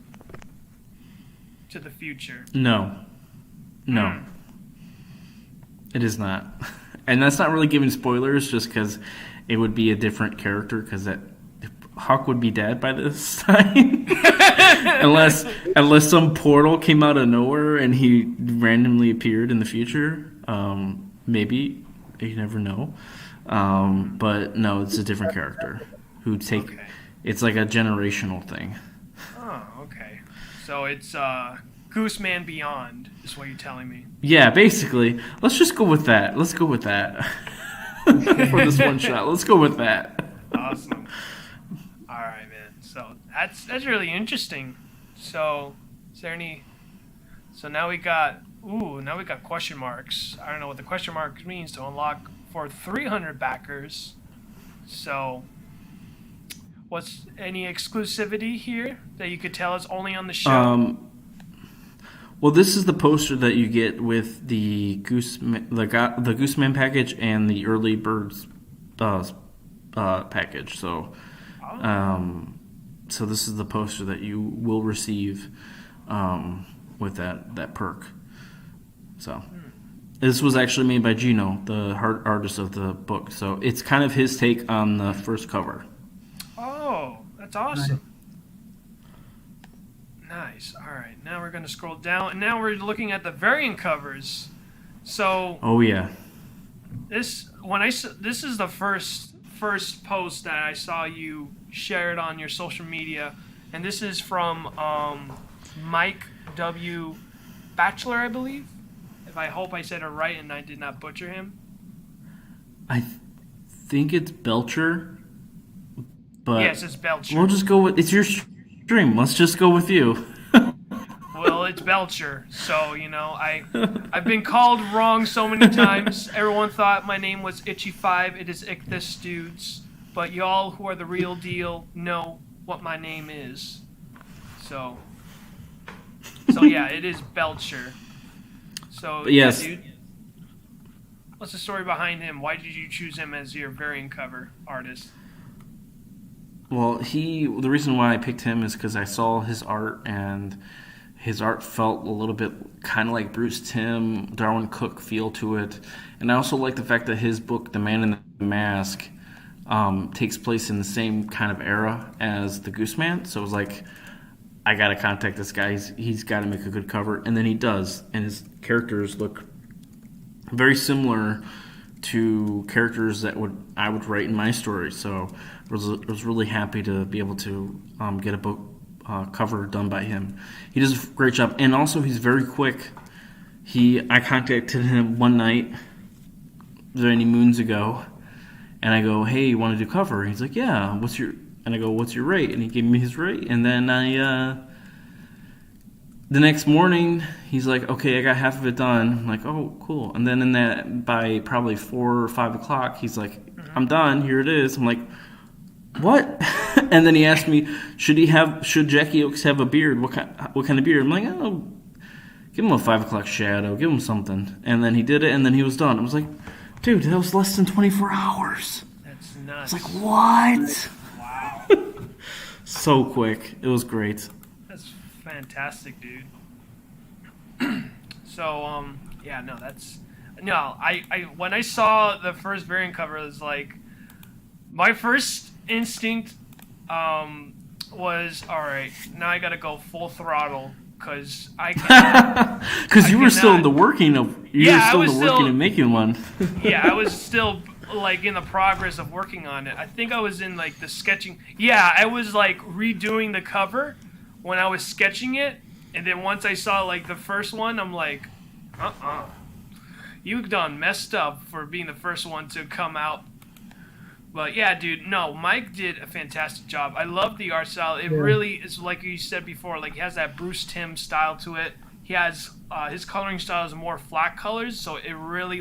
to the future? No. It is not. And that's not really giving spoilers just because it would be a different character because Hawk would be dead by this time. unless some portal came out of nowhere and he randomly appeared in the future. Maybe. You never know. But no, it's a different character who Okay. It's like a generational thing. Oh, okay. So it's Gooseman Beyond is what you're telling me. Yeah, basically. Let's just go with that. Let's go with that. For this one shot. Let's go with that. Awesome. All right, man. So that's really interesting. So is there any? So now we got question marks. I don't know what the question mark means to unlock for 300 backers. So what's any exclusivity here that you could tell us only on the show? Well, this is the poster that you get with the Gooseman package and the early birds package. So, so this is the poster that you will receive with that perk. So, this was actually made by Gino, the artist of the book. So it's kind of his take on the first cover. Oh, that's awesome. Nice. All right. Now we're going to scroll down, and now we're looking at the variant covers. So, Oh yeah. this is the first post that I saw you share it on your social media, and this is from Mike W. Bachelor, I believe. If I hope I said it right and I did not butcher him. I think it's Belcher. But Yes, it's Belcher. we'll just go with it's your stream. Let's just go with you. Well, it's Belcher, so I've been called wrong so many times. Everyone thought my name was Itchy5. It is Ichthus Dudes, but y'all who are the real deal know what my name is. So yeah, it is Belcher. So Yes. yeah, dude, what's the story behind him? Why did you choose him as your variant cover artist? Well, the reason why I picked him is because I saw his art, and his art felt a little bit kind of like Bruce Timm, Darwin Cook feel to it. And I also like the fact that his book, The Man in the Mask, takes place in the same kind of era as The Gooseman. So it was like, I got to contact this guy. He's got to make a good cover. And then he does. And his characters look very similar to characters that I would write in my story. So I was really happy to be able to get a book cover done by him. He does a great job, and also he's very quick. I contacted him one night, many moons ago, and I go, "Hey, you want to do cover?" He's like, "Yeah." And I go, "What's your rate?" And he gave me his rate, and then the next morning, he's like, "Okay, I got half of it done." I'm like, "Oh, cool." And then by probably 4 or 5 o'clock, he's like, "I'm done. Here it is." I'm like, "What?" And then he asked me, "Should Jackie Oaks have a beard? What kind of beard?" I'm like, "Oh, give him a 5 o'clock shadow. Give him something." And then he did it, and then he was done. I was like, "Dude, that was less than 24 hours." That's nuts. I was like, "What?" Wow. So quick. It was great. That's fantastic, dude. So, yeah, no, I when I saw the first variant cover, it was like, my first instinct was, all right, now I gotta go full throttle, because Because you were still in the working of, and making one. Yeah, I was still like in the progress of working on it. I think I was in like the sketching. Yeah, I was like redoing the cover when I was sketching it, and then once I saw like the first one, I'm like, you done messed up for being the first one to come out. But yeah, dude, no, Mike did a fantastic job. I love the art style. It really is, like you said before, like, he has that Bruce Timm style to it. He has his coloring style is more flat colors, so it really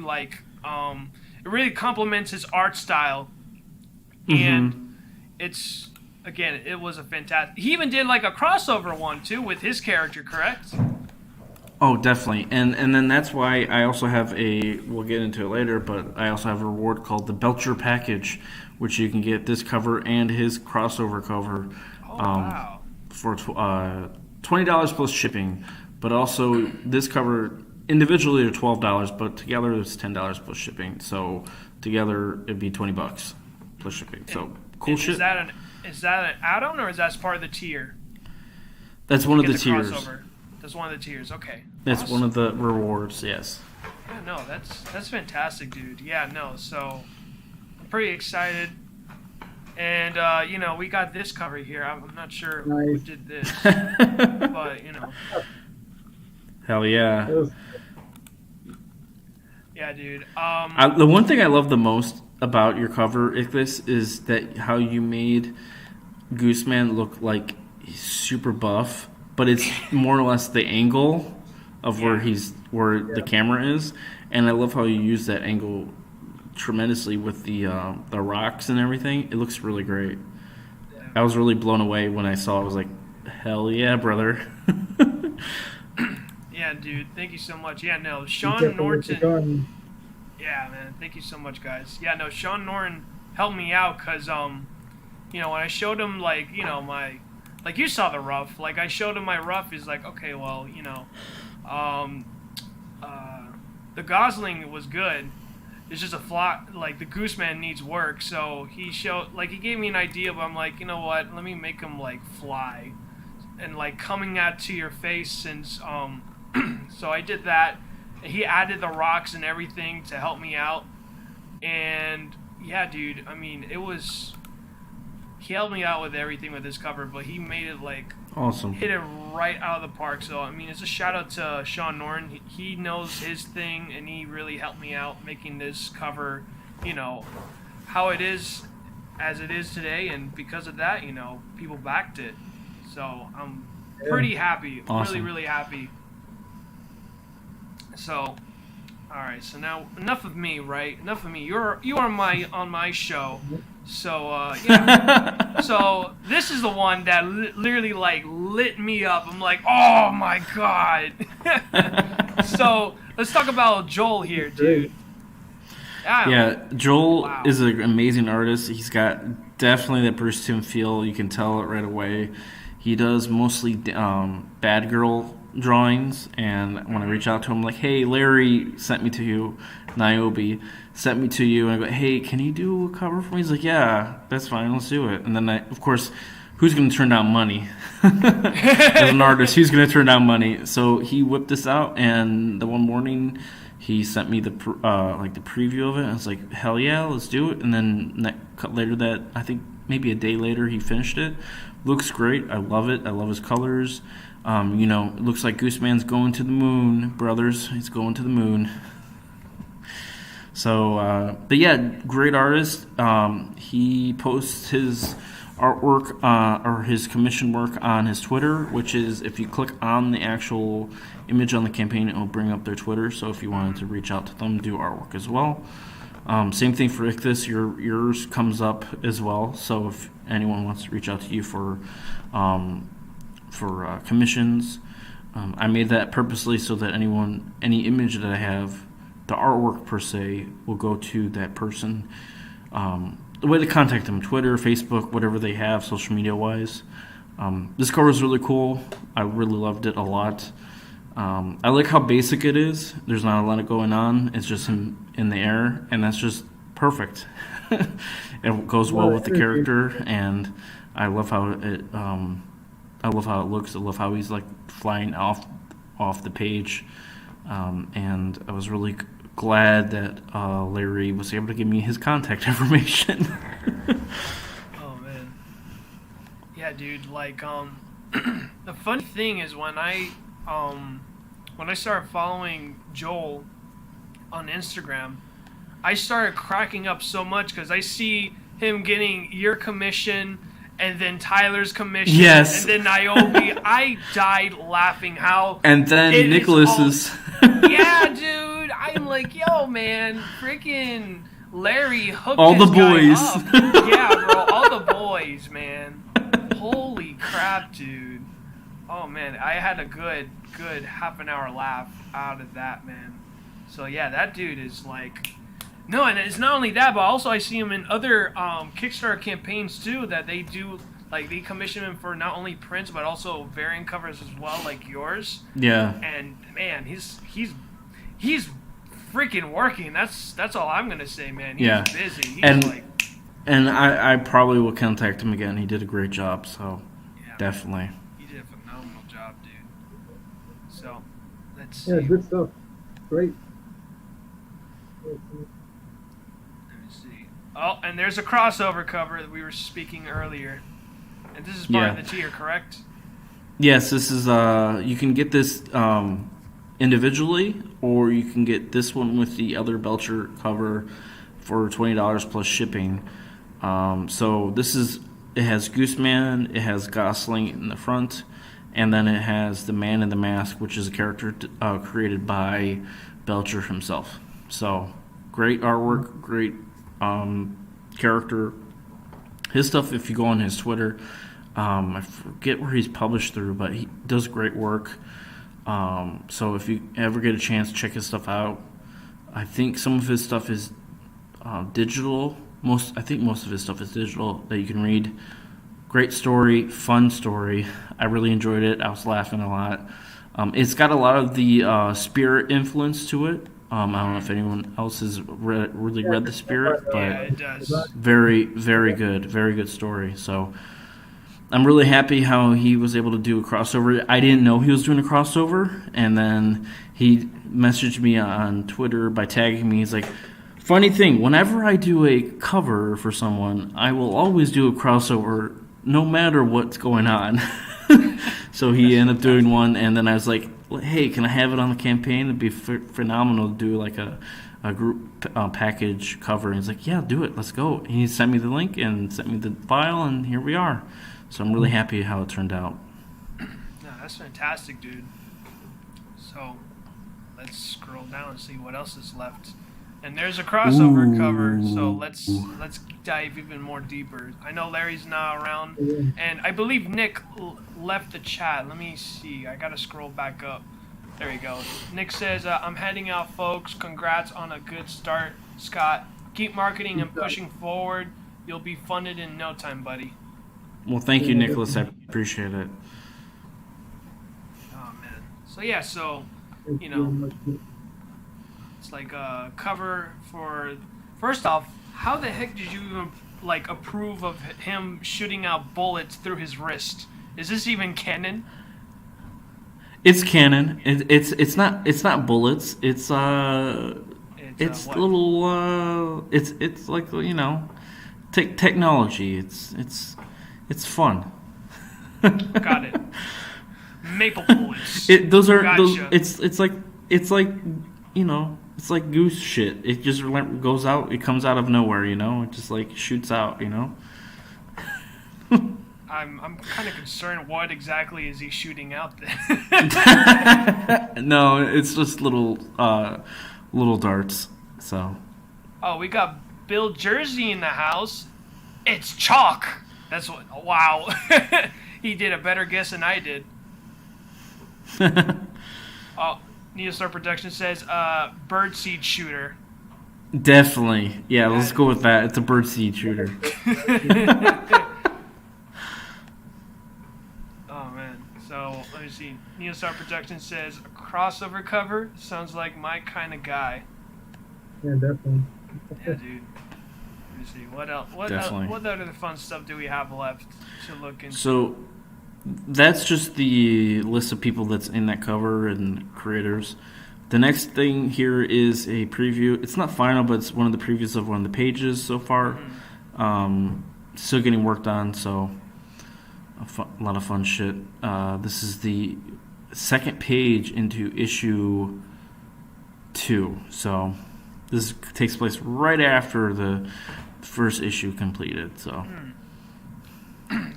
it really complements his art style. And it was a fantastic. He even did like a crossover one too with his character, correct? Oh, definitely. And then that's why I also have we'll get into it later, but I also have a reward called the Belcher Package, which you can get this cover and his crossover cover for $20 plus shipping. But also this cover individually are $12, but together it's $10 plus shipping. So together it'd be $20 plus shipping. So cool shit. Is that an add-on, or is that part of the tier? That's one of the tiers. Crossover? That's one of the tiers. Okay. That's awesome. one of the rewards. Yes. Yeah, no, that's fantastic, dude. Yeah, no. So I'm pretty excited, and we got this cover here. I'm not sure who did this, but Hell yeah. Yeah, dude. The one thing I love the most about your cover, Ichthus, is that how you made Gooseman look like he's super buff, but it's more or less the angle of where the camera is, and I love how you use that angle tremendously with the rocks and everything. It looks really great. I was really blown away when I saw it. I was like, hell yeah, brother. Yeah, dude. Thank you so much. Yeah, no, Sean Norton. Yeah, man. Thank you so much, guys. Yeah, no, Sean Norton helped me out because, when I showed him, like you saw the rough. Like, I showed him my rough. He's like, okay, well, the Gosling was good. It's just a flaw. Like, the Gooseman needs work. So he gave me an idea, but I'm like, you know what? Let me make him like fly, and like coming out to your face since So I did that. He added the rocks and everything to help me out. And yeah, dude, I mean, he helped me out with everything with this cover, but he made it like awesome. Hit it right out of the park. So I mean, it's a shout out to Sean Norton. He knows his thing, and he really helped me out making this cover, how it is as it is today. And because of that, people backed it. So I'm pretty happy. Awesome. Really, really happy. So, all right. So now, enough of me, right? Enough of me. You are on my show. So yeah. So this is the one that literally like lit me up. I'm like, oh my god. So let's talk about Joel here, dude. Yeah, Joel is an amazing artist. He's got definitely that Bruce Timm feel. You can tell it right away. He does mostly bad girl drawings, and when I reach out to him, like, hey, Larry sent me to you, Niobe sent me to you, and I go, hey, can you do a cover for me? He's like, yeah, that's fine, let's do it. And then of course, who's going to turn down money? As an artist, who's going to turn down money? So he whipped this out, and the one morning he sent me the like the preview of it. I was like, hell yeah, let's do it. And then later that, I think maybe a day later, he finished it. Looks great. I love it. I love his colors. It looks like Gooseman's going to the moon, brothers. He's going to the moon. So, but yeah, great artist. He posts his artwork or his commission work on his Twitter, which is, if you click on the actual image on the campaign, it will bring up their Twitter. So if you wanted to reach out to them, do artwork as well. Same thing for Ichthus. Yours comes up as well. So if anyone wants to reach out to you for commissions, I made that purposely so that any image that I have, the artwork per se, will go to that person. The way to contact them: Twitter, Facebook, whatever they have, social media wise. This cover is really cool. I really loved it a lot. I like how basic it is. There's not a lot going on. It's just him in the air, and that's just perfect. It goes well with the character, and I love how it. I love how it looks. I love how he's like flying off the page, and I was really glad that Larry was able to give me his contact information. Oh man, yeah, dude. Like, the funny thing is when I started following Joel on Instagram, I started cracking up so much because I see him getting your commission and then Tyler's commission, yes, and then Naomi. I died laughing how. And then Nicholas's. Yeah, dude. I'm like, yo, man, freaking Larry hooked all this the boys. guy up. Yeah, bro, all the boys, man. Holy crap, dude. Oh man, I had a good half an hour laugh out of that, man. So yeah, that dude is like. No, and it's not only that, but also I see him in other Kickstarter campaigns too that they do, like they commission him for not only prints but also variant covers as well, like yours. Yeah. And man, he's freaking working. That's all I'm gonna say, man. He's busy. He's and I probably will contact him again. He did a great job, so yeah, definitely. He did a phenomenal job, dude. So let's see. Yeah, good stuff. Great. Oh, and there's a crossover cover that we were speaking earlier. And this is part of the tier, correct? Yes, this is you can get this individually, or you can get this one with the other Belcher cover for $20 plus shipping. So it has Gooseman, it has Gosling in the front, and then it has the Man in the Mask, which is a character created by Belcher himself. So great artwork, great character. His stuff, if you go on his Twitter, I forget where he's published through, but he does great work. So if you ever get a chance, check his stuff out. I think some of his stuff is digital. I think most of his stuff is digital that you can read. Great story, fun story. I really enjoyed it. I was laughing a lot. It's got a lot of the Spirit influence to it. I don't know if anyone else has really read The Spirit, but yeah, it does. Very, very good story. So I'm really happy how he was able to do a crossover. I didn't know he was doing a crossover, and then he messaged me on Twitter by tagging me. He's like, funny thing, whenever I do a cover for someone, I will always do a crossover no matter what's going on. So he ended up doing one, and then I was like, hey, can I have it on the campaign? It'd be phenomenal to do like a group package cover. And he's like, yeah, do it. Let's go. And he sent me the link and sent me the file, and here we are. So I'm really happy how it turned out. No, that's fantastic, dude. So let's scroll down and see what else is left. And there's a crossover cover, so let's dive even more deeper. I know Larry's not around, and I believe Nick left the chat. Let me see. I gotta scroll back up. There we go. Nick says, I'm heading out, folks. Congrats on a good start, Scott. Keep marketing and pushing forward. You'll be funded in no time, buddy. Well, thank you, Nicholas. I appreciate it. Oh, man. So, yeah, you know, it's like a cover for... First off, how the heck did you even, like, approve of him shooting out bullets through his wrist? Is this even canon? It's canon. It's not bullets. It's what? little it's like technology. It's fun. Got it. Maple bullets. Those are those. Gotcha. It's like goose shit. It just goes out. It comes out of nowhere. It just like shoots out. I'm kind of concerned. What exactly is he shooting out there? No, it's just little darts. So. Oh, we got Bill Jersey in the house. It's chalk. That's what. Wow. He did a better guess than I did. Oh, Neostar Production says, birdseed shooter. Definitely. Yeah, let's go with that. It's a birdseed shooter. Oh, man. So, let me see. Neostar Production says, a crossover cover sounds like my kind of guy. Yeah, definitely. Yeah, dude. Let me see. What else? What other fun stuff do we have left to look into? So, that's just the list of people that's in that cover and creators. The next thing here is a preview. It's not final, but it's one of the previews of one of the pages so far. Still getting worked on, so a lot of fun shit. This is the second page into issue 2. So this takes place right after the first issue completed. So.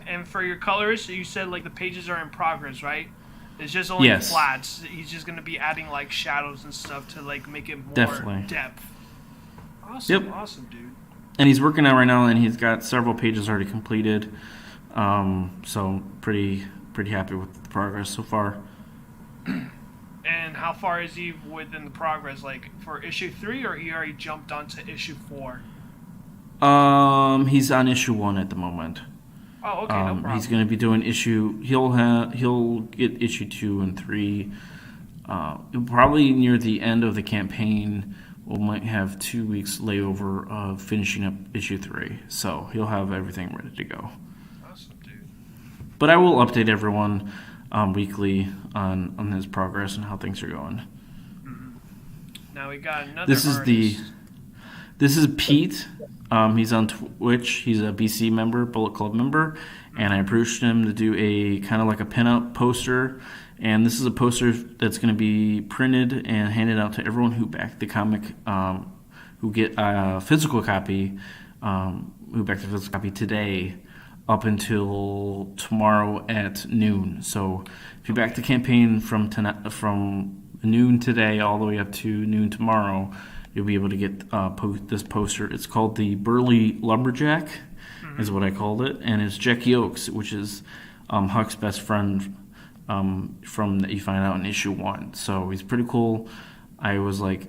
And for your colors, you said like the pages are in progress, right? It's just only flats. He's just gonna be adding like shadows and stuff to like make it more depth. Awesome, awesome, dude. And he's working on it right now, and he's got several pages already completed. So pretty happy with the progress so far. And how far is he within the progress? Like for issue 3, or he already jumped onto issue 4? He's on issue 1 at the moment. Oh, okay, no problem. He's going to be doing he'll get issue 2 and 3. Probably near the end of the campaign, we might have 2 weeks layover of finishing up issue 3. So he'll have everything ready to go. Awesome, dude. But I will update everyone weekly on his progress and how things are going. Mm-hmm. Now we got another This artist. This is Pete. He's on Twitch. He's a BC member, Bullet Club member, and I approached him to do a kind of like a pinup poster. And this is a poster that's going to be printed and handed out to everyone who backed the comic, who get a physical copy, today, up until tomorrow at noon. So if you back the campaign from noon today all the way up to noon tomorrow, you'll be able to get this poster. It's called the Burly Lumberjack, is what I called it, and it's Jackie Oakes, which is Huck's best friend from that you find out in issue 1. So he's pretty cool. I was like,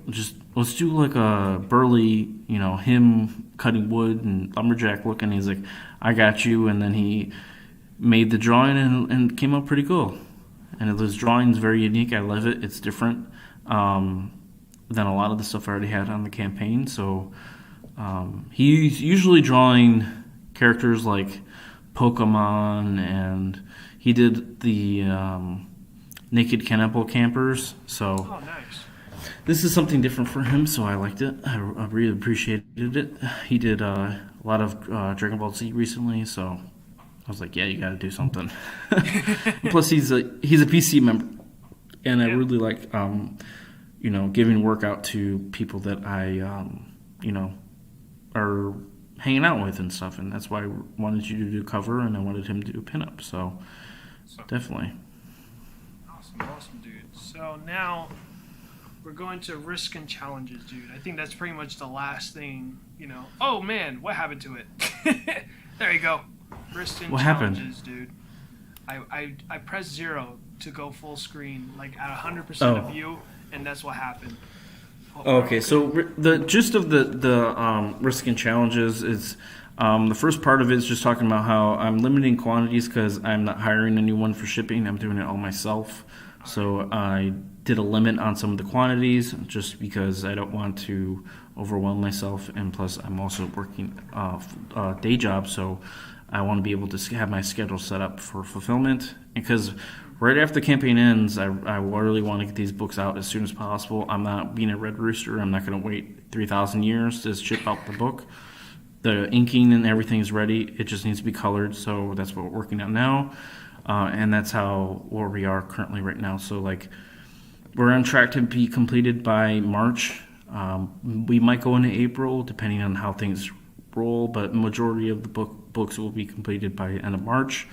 let's do like a Burly, him cutting wood and lumberjack look, and he's like, I got you, and then he made the drawing and came out pretty cool. And this drawing's very unique. I love it. It's different than a lot of the stuff I already had on the campaign. So he's usually drawing characters like Pokemon, and he did the Naked Cannibal Campers. So nice. This is something different for him, so I liked it. I really appreciated it. He did a lot of Dragon Ball Z recently, so I was like, yeah, you got to do something. Plus, he's a PC member, and I really like giving work out to people that I are hanging out with and stuff, and that's why I wanted you to do cover, and I wanted him to do pinup. So definitely. Awesome, dude. So now we're going to risk and challenges, dude. I think that's pretty much the last thing, Oh man, what happened to it? There you go. Risk and challenges, dude. I pressed 0 to go full screen, like at 100% of view, and that's what happened. Okay, so the gist of the risk and challenges is the first part of it is just talking about how I'm limiting quantities because I'm not hiring anyone for shipping. I'm doing it all myself. So I did a limit on some of the quantities just because I don't want to overwhelm myself, and plus I'm also working a day job, so I want to be able to have my schedule set up for fulfillment. Because right after the campaign ends, I really want to get these books out as soon as possible. I'm not being a red rooster. I'm not going to wait 3,000 years to ship out the book. The inking and everything is ready. It just needs to be colored, so that's what we're working on now. And that's where we are currently right now. So, like, we're on track to be completed by March. We might go into April, depending on how things roll, but majority of the books will be completed by the end of March,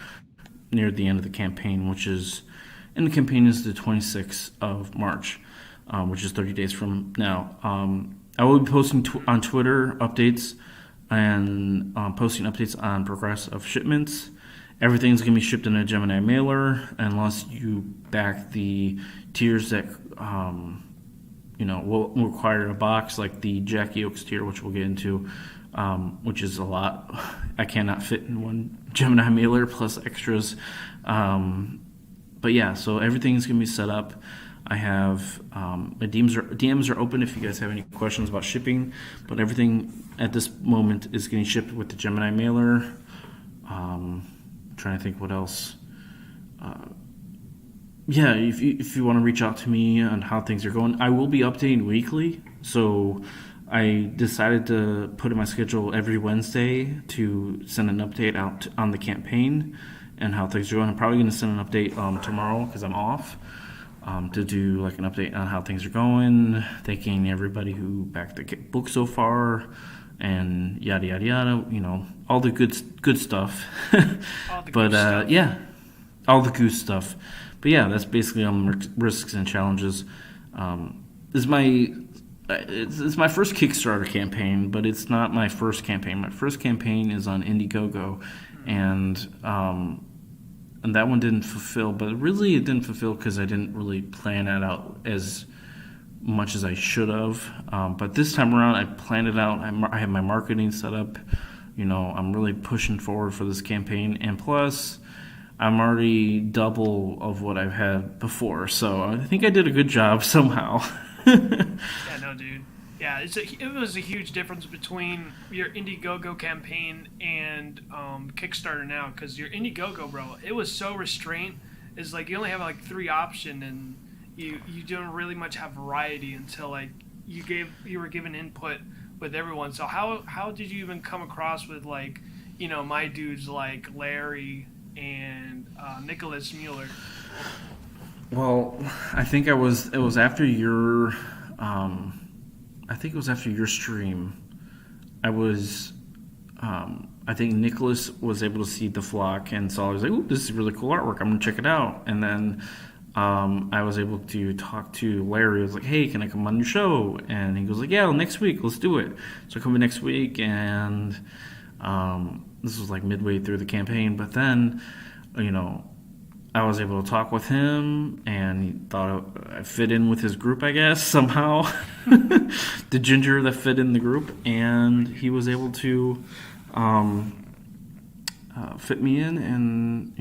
near the end of the campaign, and the campaign is the 26th of March, which is 30 days from now. I will be posting on Twitter updates and posting updates on progress of shipments. Everything's going to be shipped in a Gemini mailer unless you back the tiers that will require a box, like the Jackie Oaks tier, which we'll get into, which is a lot. I cannot fit in one Gemini mailer plus extras. But yeah, so everything's going to be set up. I have my DMs are open if you guys have any questions about shipping, but everything at this moment is getting shipped with the Gemini mailer. I'm trying to think what else. Yeah, if you want to reach out to me on how things are going, I will be updating weekly. So I decided to put in my schedule every Wednesday to send an update out on the campaign and how things are going. I'm probably going to send an update tomorrow because I'm off, to do like an update on how things are going, thanking everybody who backed the book so far, and yada yada yada. All the good stuff. But yeah, all the goose stuff. But yeah, that's basically on risks and challenges. It's my first Kickstarter campaign, but it's not my first campaign. My first campaign is on Indiegogo, and that one didn't fulfill. But really, it didn't fulfill because I didn't really plan it out as much as I should have. But this time around, I planned it out. I have my marketing set up. I'm really pushing forward for this campaign, and plus, I'm already double of what I've had before. So I think I did a good job somehow. Yeah, no, dude. Yeah, it was a huge difference between your Indiegogo campaign and Kickstarter now, because your Indiegogo, bro, it was so restrained. It's like you only have like 3 options, and you don't really much have variety until like you were given input with everyone. So how did you even come across with like my dudes like Larry and Nicholas Mueller? Well, I think it was after your stream. I think Nicholas was able to see the flock, and so I was like, "Ooh, this is really cool artwork. I'm gonna check it out." And then I was able to talk to Larry. I was like, "Hey, can I come on your show?" And he goes like, "Yeah, next week. Let's do it." So I come in next week, and this was like midway through the campaign. But then, I was able to talk with him, and he thought I fit in with his group, I guess, somehow. The ginger that fit in the group, and he was able to fit me in, and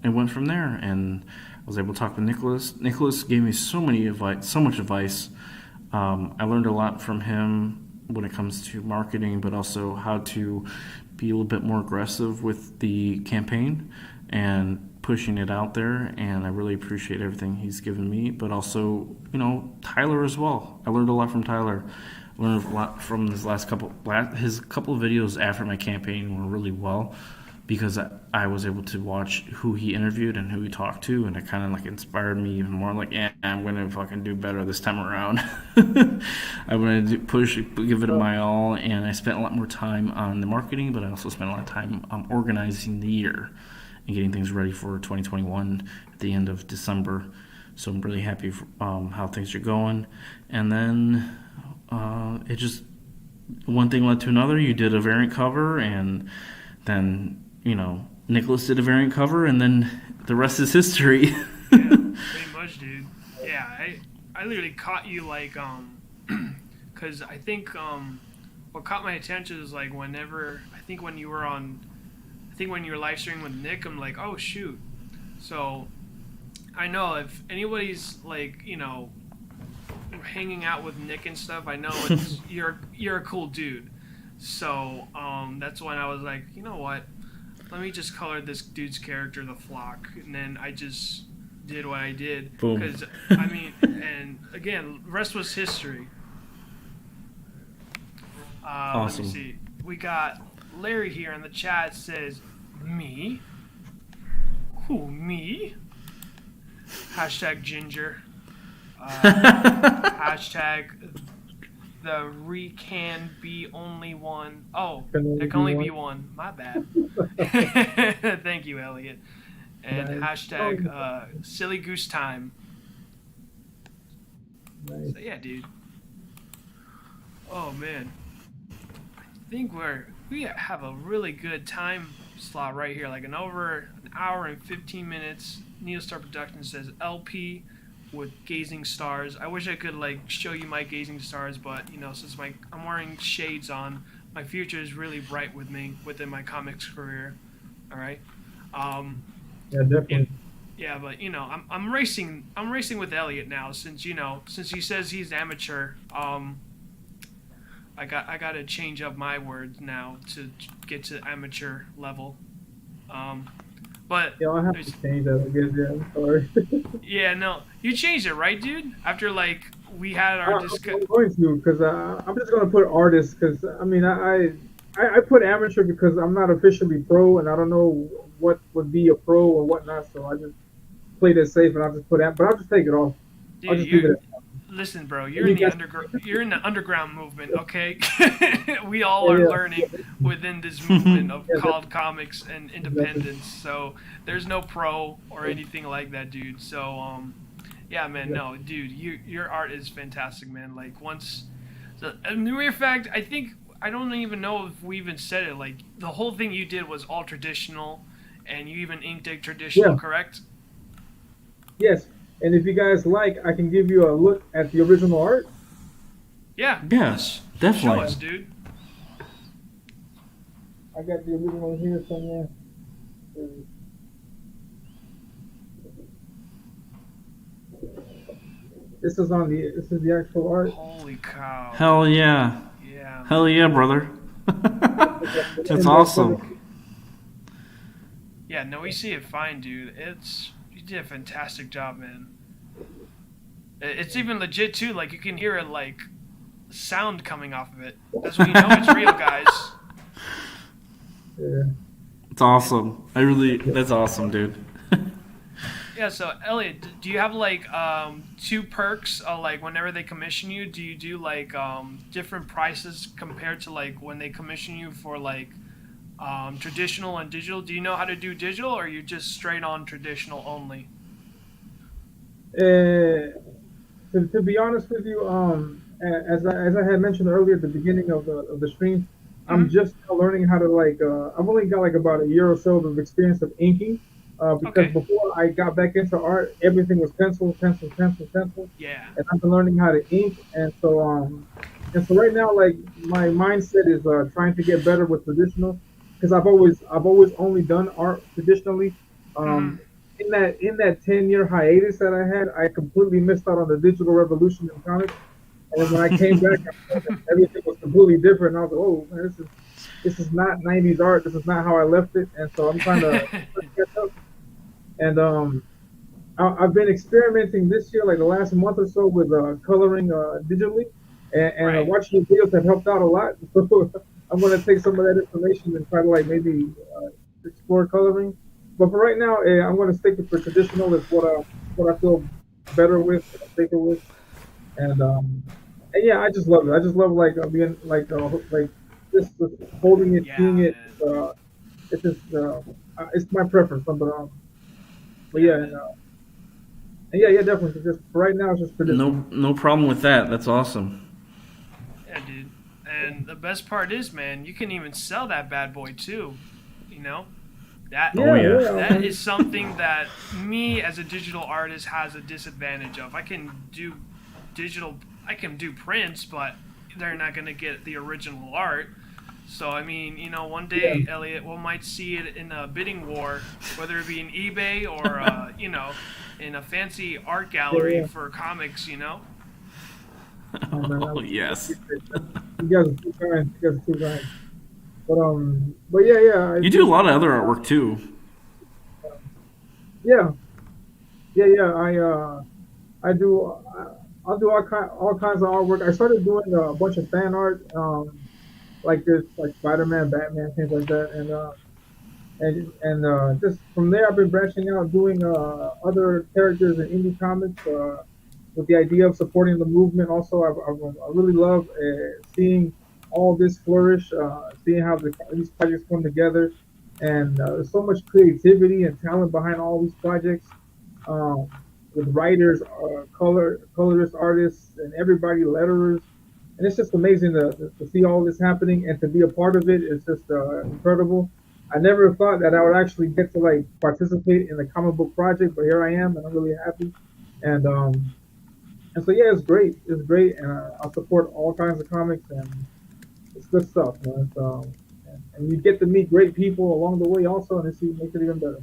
it went from there. And I was able to talk with Nicholas. Nicholas gave me so much advice. I learned a lot from him when it comes to marketing, but also how to be a little bit more aggressive with the campaign and pushing it out there. And I really appreciate everything he's given me, but also Tyler as well. I learned a lot from Tyler. I learned a lot from his couple of videos after my campaign were really well, because I was able to watch who he interviewed and who he talked to, and it kind of like inspired me even more. Like, yeah, I'm gonna fucking do better this time around. I'm gonna give it my all, and I spent a lot more time on the marketing, but I also spent a lot of time organizing the year and getting things ready for 2021 at the end of December. So I'm really happy for how things are going. And then it just, one thing led to another. You did a variant cover, and then Nicholas did a variant cover, and then the rest is history. Yeah, pretty much, dude. Yeah, I literally caught you like because I think what caught my attention is like when you were live streaming with Nick, I'm like, oh shoot. So I know if anybody's like hanging out with Nick and stuff, I know it's you're a cool dude. So that's when I was like, you know what? Let me just color this dude's character the flock, and then I just did what I did. Boom. Because, I mean, and again, the rest was history. Awesome. Let me see. We got Larry here in the chat says, me? Who, me? Hashtag ginger. Hashtag the can be only one. Oh, there can only be one. My bad. Thank you, Elliot. And Nice. hashtag silly goose time. Nice. So yeah, dude. Oh man. I think we have a really good time slot right here, like an hour and 15 minutes. Neostar Productions says LP with gazing stars. I wish I could like show you my gazing stars, but you know, since I'm wearing shades on, my future is really bright with me within my comics career. All right. Yeah, definitely. Yeah, but you know, I'm racing with Elliot now since he says he's amateur. I got to change up my words now to get to amateur level. But Yeah, I'll have to change that. I guess. Yeah, I'm sorry. yeah, no, you changed it, right, dude? After like we had our I'm going to because I'm just going to put artist because I mean I put amateur because I'm not officially pro and I don't know what would be a pro or whatnot, so I just played it safe and I'll just put but I'll just take it off. I'll just leave it. Listen, bro, you're in the underground movement, okay? We all are learning within this movement of called comics and independence. So there's no pro or anything like that, dude. So yeah, man, no, dude, your art is fantastic, man. Like a matter of fact, I don't even know if we even said it. Like the whole thing you did was all traditional, and you even inked it traditional, correct? Yes. And if you guys like, I can give you a look at the original art. Yeah. Yes, definitely. Show us, dude. I got the original here somewhere. This is the actual art. Holy cow. Hell yeah. Yeah. Hell yeah, brother. That's awesome. Yeah, no, we see it fine, dude. You did a fantastic job, man. It's even legit too. Like you can hear it, like sound coming off of it. That's when you know it's real, guys. Yeah. It's awesome. That's awesome, dude. Yeah. So Elliot, do you have like 2 perks? Like whenever they commission you, do you do like different prices compared to like when they commission you for like traditional and digital? Do you know how to do digital, or are you just straight on traditional only? To be honest with you, as I had mentioned earlier at the beginning of the stream, I'm just learning how to like. I've only got like about a year or so of experience of inking, because before I got back into art, everything was pencil. Yeah. And I've been learning how to ink, and so right now, like my mindset is trying to get better with traditional, because I've always only done art traditionally. In that 10-year hiatus that I had, I completely missed out on the digital revolution in comics. And when I came back, everything was completely different. And I was like, oh man, this is not 90s art. This is not how I left it. And so I'm trying to catch up. And I've been experimenting this year, like the last month or so, with coloring digitally. And watching your videos have helped out a lot. So I'm going to take some of that information and try to like maybe explore coloring. But for right now, I'm going to stick with the traditional. Is what I feel better with, safer with, and yeah, I just love it. I just love like being like just holding it, seeing it. It's just it's my preference. But yeah, yeah, definitely. Just for right now, it's just traditional. No problem with that. That's awesome. Yeah, dude. And the best part is, man, you can even sell that bad boy too. You know. That is something that me as a digital artist has a disadvantage of. I can do prints, but they're not going to get the original art. So, I mean, you know, one day, Elliot, we might see it in a bidding war, whether it be in eBay or, you know, in a fancy art gallery for comics, you know? Oh, yes. You guys are too kind. But yeah. You do a lot of other artwork too. Yeah. Yeah, yeah. I do. I'll do all kinds of artwork. I started doing a bunch of fan art, like this, like Spider-Man, Batman, things like that, and just from there, I've been branching out, doing other characters in indie comics, with the idea of supporting the movement. Also, I really love seeing all this flourish, seeing how these projects come together, and there's so much creativity and talent behind all these projects, um, with writers, colorists, artists, and everybody, letterers, and it's just amazing to see all this happening and to be a part of it. It's just incredible. I never thought that I would actually get to like participate in the comic book project, but here I am, and I'm really happy. And and so yeah, it's great. It's great, and I support all kinds of comics, and it's good stuff, man. And you get to meet great people along the way, also, and it makes it even better.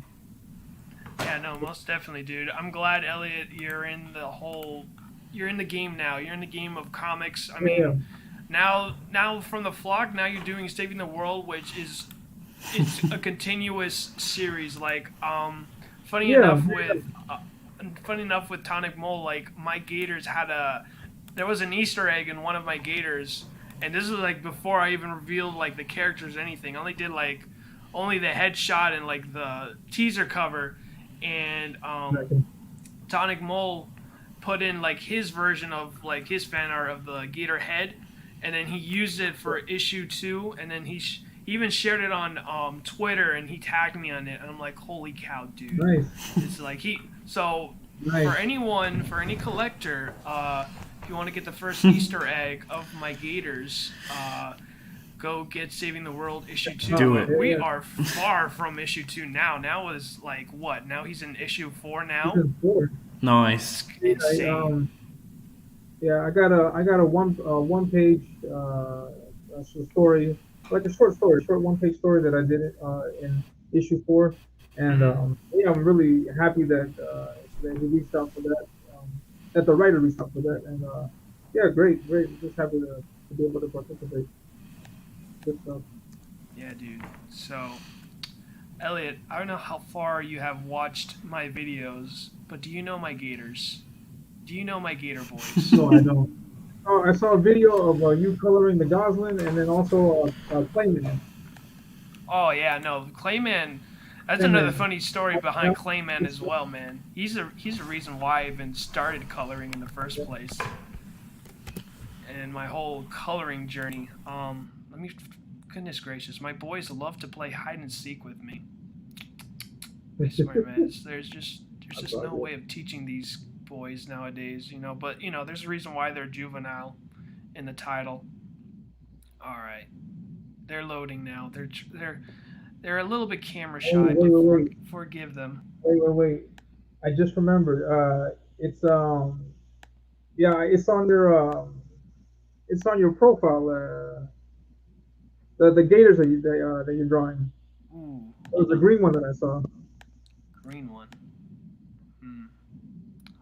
Yeah, no, most definitely, dude. I'm glad, Elliot, you're in the game now. You're in the game of comics. I Yeah, mean, now from the flock, now you're doing Saving the World, which is it's a continuous series. Like, funny yeah, enough funny enough with Tonic Mole, like my gators there was an Easter egg in one of my gators, and this was like before I even revealed like the characters or anything. I only did like only the headshot and like the teaser cover, and yeah. Tonic Mole put in like his version of like his fan art of the gator head, and then he used it for issue 2, and then he even shared it on Twitter, and he tagged me on it, and I'm like, holy cow, dude! Nice, It's like so nice. for any collector, if you want to get the first Easter egg of my gators, go get Saving the World issue 2. Do But it. we Yeah, are far from issue 2 now. Now is like what? Now he's in issue 4 now. season 4. Nice. Yeah, Insane. yeah, I got a one page story, like a short story, short one page story that I did it in issue 4, and Hmm. yeah, I'm really happy that he reached out for that, that the writer reached out for that, and yeah, great, great, just happy to be able to participate. Good stuff. Yeah, dude. So, Elliot, I don't know how far you have watched my videos, but do you know my gators? Do you know my gator boys? No, I don't. Oh, I saw a video of you coloring the Goslin, and then also Clayman. Oh yeah, no, Clayman. That's another Clayman. funny story behind Clayman as well, man. He's the reason why I even started coloring in the first place, and my whole coloring journey. Let me, goodness gracious, my boys love to play hide and seek with me. I swear, man, there's That's just all no good. way of teaching these boys nowadays, you know. But you know, there's a reason why they're juvenile in the title. All right, they're loading now. They're a little bit camera Wait, shy, wait, but wait, wait, forgive them. wait. I just remembered. It's yeah, it's on your profile. The gators that you're drawing. Ooh, It was hold the on, green one that I saw. green one. Hmm,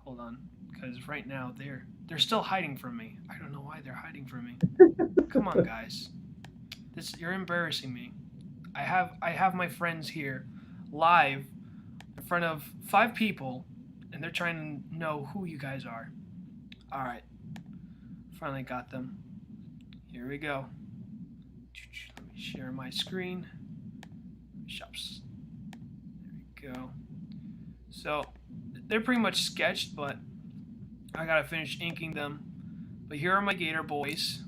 hold on, because right now they're still hiding from me. I don't know why they're hiding from me. Come on, guys, you're embarrassing me. I have my friends here, live in front of 5 people, and they're trying to know who you guys are. All right, finally got them. Here we go. Let me share my screen. Shops. There we go. So they're pretty much sketched, but I gotta finish inking them. But here are my gator boys.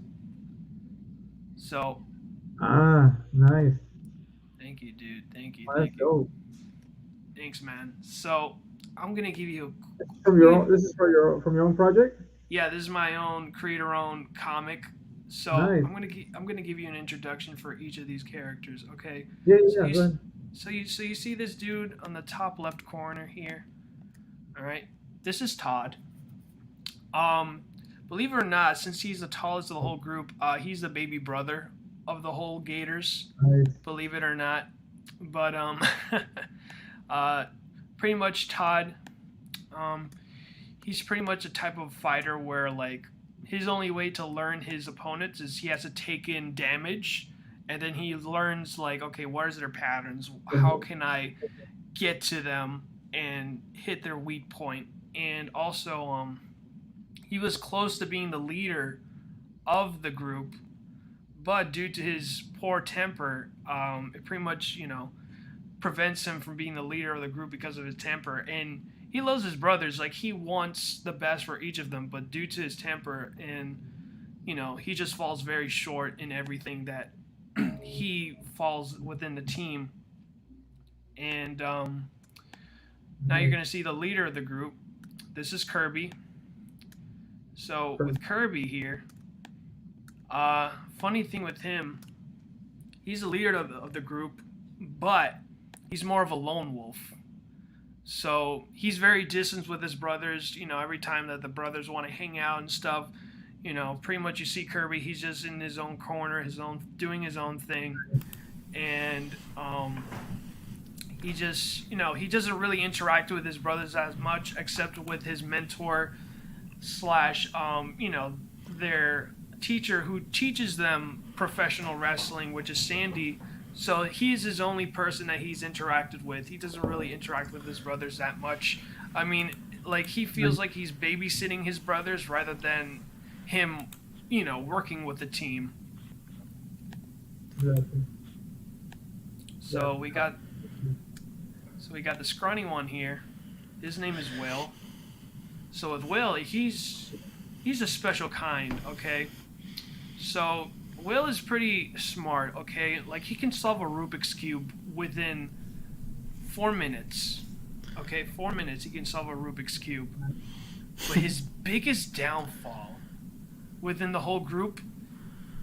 So Ah, nice. thank you, dude. Thank you. That's Thank you. dope. Thanks, man. So I'm gonna give you From your we own. This is for your from your own project. yeah, this is my own creator-owned comic. So Nice. I'm gonna give you an introduction for each of these characters. Okay. Yeah, So yeah, yeah. Go ahead. you see this dude on the top left corner here. All right. This is Todd. Um, believe it or not, since he's the tallest of the whole group, he's the baby brother of the whole Gators. Nice. Believe it or not, but uh, pretty much Todd. Um, he's pretty much a type of fighter where like his only way to learn his opponents is he has to take in damage, and then he learns like, okay, what is their patterns? How can I get to them and hit their weak point. And also, he was close to being the leader of the group, but due to his poor temper, it pretty much, prevents him from being the leader of the group because of his temper. And he loves his brothers, like he wants the best for each of them, but due to his temper and he just falls very short in everything that he falls within the team. And now you're going to see the leader of the group. This is Kirby. So with Kirby here, funny thing with him, he's the leader of the group, but he's more of a lone wolf. So he's very distant with his brothers. Every time that the brothers want to hang out and stuff, pretty much you see Kirby, he's just in his own corner, doing his own thing. And he just, he doesn't really interact with his brothers as much, except with his mentor slash, their teacher who teaches them professional wrestling, which is Sandy. So he's his only person that he's interacted with. He doesn't really interact with his brothers that much. I mean, like, he feels like he's babysitting his brothers rather than him, working with the team. Exactly. So we got the scrawny one here. His name is Will. So with Will, he's a special kind, okay? So Will is pretty smart, okay? Like, he can solve a Rubik's Cube within 4 minutes. Okay, 4 minutes he can solve a Rubik's Cube. But his biggest downfall within the whole group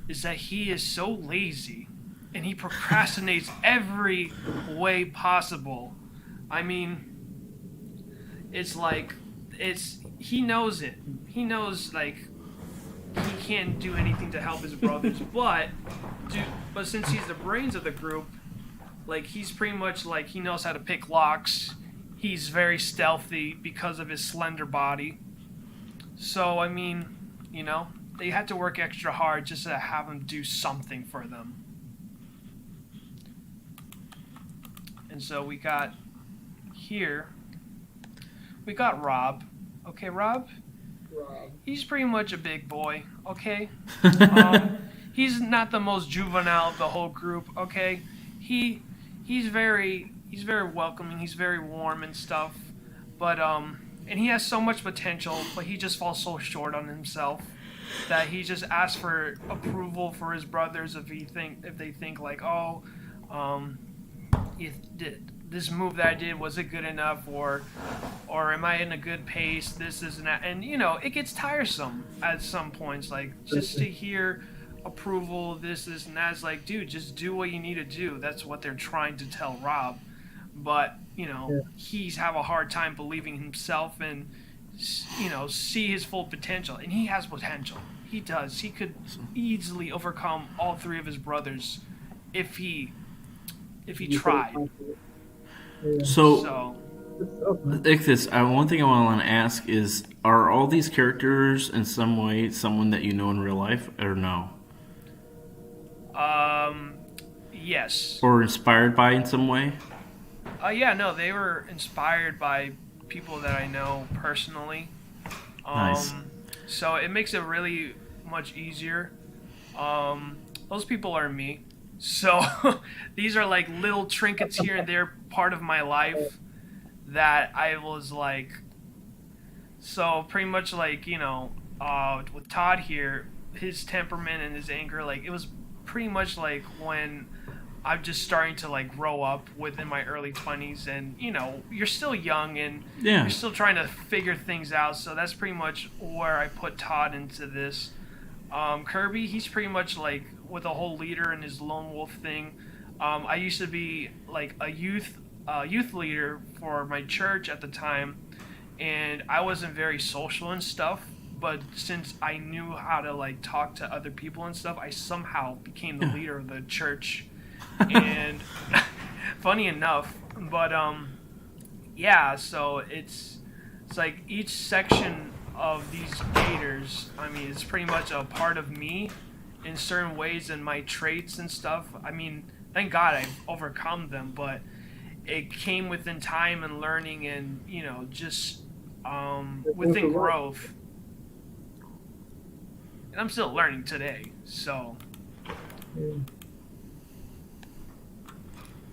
is that he is so lazy and he procrastinates every way possible. I mean, it's like, he knows it. He knows, like, he can't do anything to help his brothers, but since he's the brains of the group, like, he's pretty much, like, he knows how to pick locks. He's very stealthy because of his slender body. So, I mean, they had to work extra hard just to have him do something for them. And so we got Rob. Okay, Rob? He's pretty much a big boy, okay? He's not the most juvenile of the whole group, okay? He's very welcoming, he's very warm and stuff. But and he has so much potential, but he just falls so short on himself that he just asks for approval for his brothers if they think like, this move that I did, was it good enough, or am I in a good pace, this and that, and it gets tiresome at some points, like, just to hear approval, this and that. It's like, dude, just do what you need to do. That's what they're trying to tell Rob, but he's have a hard time believing himself and see his full potential, and he has potential. He does. He could easily overcome all three of his brothers if he tried. So Ichthus, one thing I want to ask is, are all these characters in some way someone that you know in real life, or no? Yes. Or inspired by in some way? Yeah, no, they were inspired by people that I know personally. Nice. So it makes it really much easier. Those people are me. So these are like little trinkets here and there, part of my life that I was like. So pretty much like, with Todd here, his temperament and his anger, like, it was pretty much like when I'm just starting to like grow up within my early 20s, and you're still young and you're still trying to figure things out. So that's pretty much where I put Todd into this. Kirby, he's pretty much like with a whole leader and his lone wolf thing. I used to be like a youth leader for my church at the time, and I wasn't very social and stuff, but since I knew how to like talk to other people and stuff, I somehow became the leader of the church. And funny enough, but so it's like each section of these gators, I mean, it's pretty much a part of me in certain ways and my traits and stuff. I mean, thank God I've overcome them, but it came within time and learning and just It's within also right. growth. And I'm still learning today. Yeah.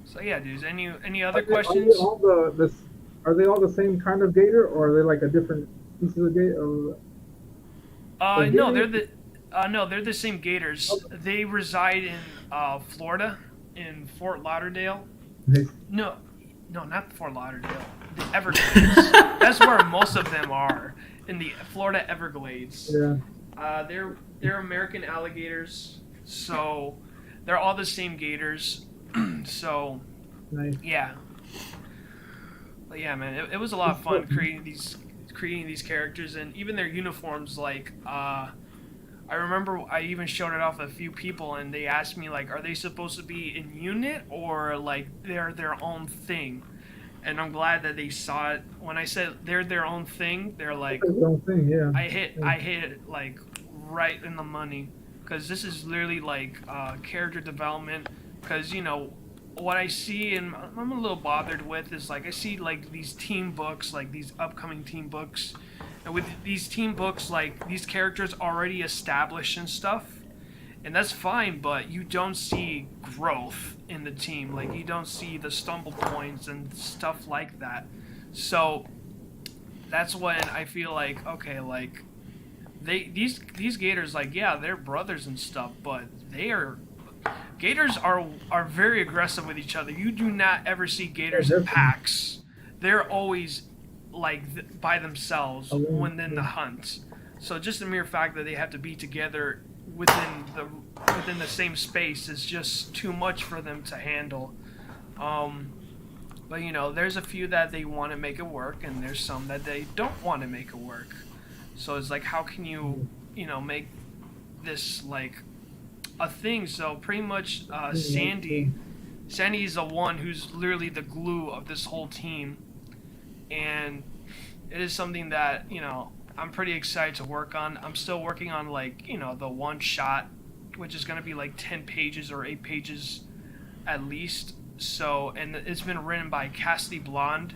So yeah, dudes. Any Are other they, questions? are they all the same kind of gator, or are they like a different pieces of gator? Of No, gator? they're the same Gators. They reside in Florida, in Fort Lauderdale. Nice. No, no, not Fort Lauderdale. The Everglades. That's where most of them are, in the Florida Everglades. Yeah. They're American alligators, so they're all the same gators. So Nice. yeah, but yeah, man, it was a lot of fun creating these characters and even their uniforms. Like I remember I even showed it off a few people and they asked me like, are they supposed to be in unit or like they're their own thing? And I'm glad that they saw it. When I said they're their own thing, they're like, That's the whole thing. Yeah. I hit it like right in the money because this is literally like character development. Because what I see and I'm a little bothered with is like I see like these team books, like these upcoming team books, and with these team books, like these characters already established and stuff, and that's fine, but you don't see growth in the team. Like you don't see the stumble points and stuff like that. So that's when I feel like okay, like these Gators, like yeah, they're brothers and stuff, but they are Gators are very aggressive with each other. You do not ever see Gators in packs. They're always like by themselves when in the hunt. So just the mere fact that they have to be together within the same space is just too much for them to handle. But there's a few that they want to make it work, and there's some that they don't want to make it work. So it's like, how can you make this like a thing? So pretty much Sandy's the one who's literally the glue of this whole team, and it is something that I'm pretty excited to work on. I'm still working on like the one shot, which is going to be like 10 pages or 8 pages at least. So, and it's been written by Cassidy Blonde,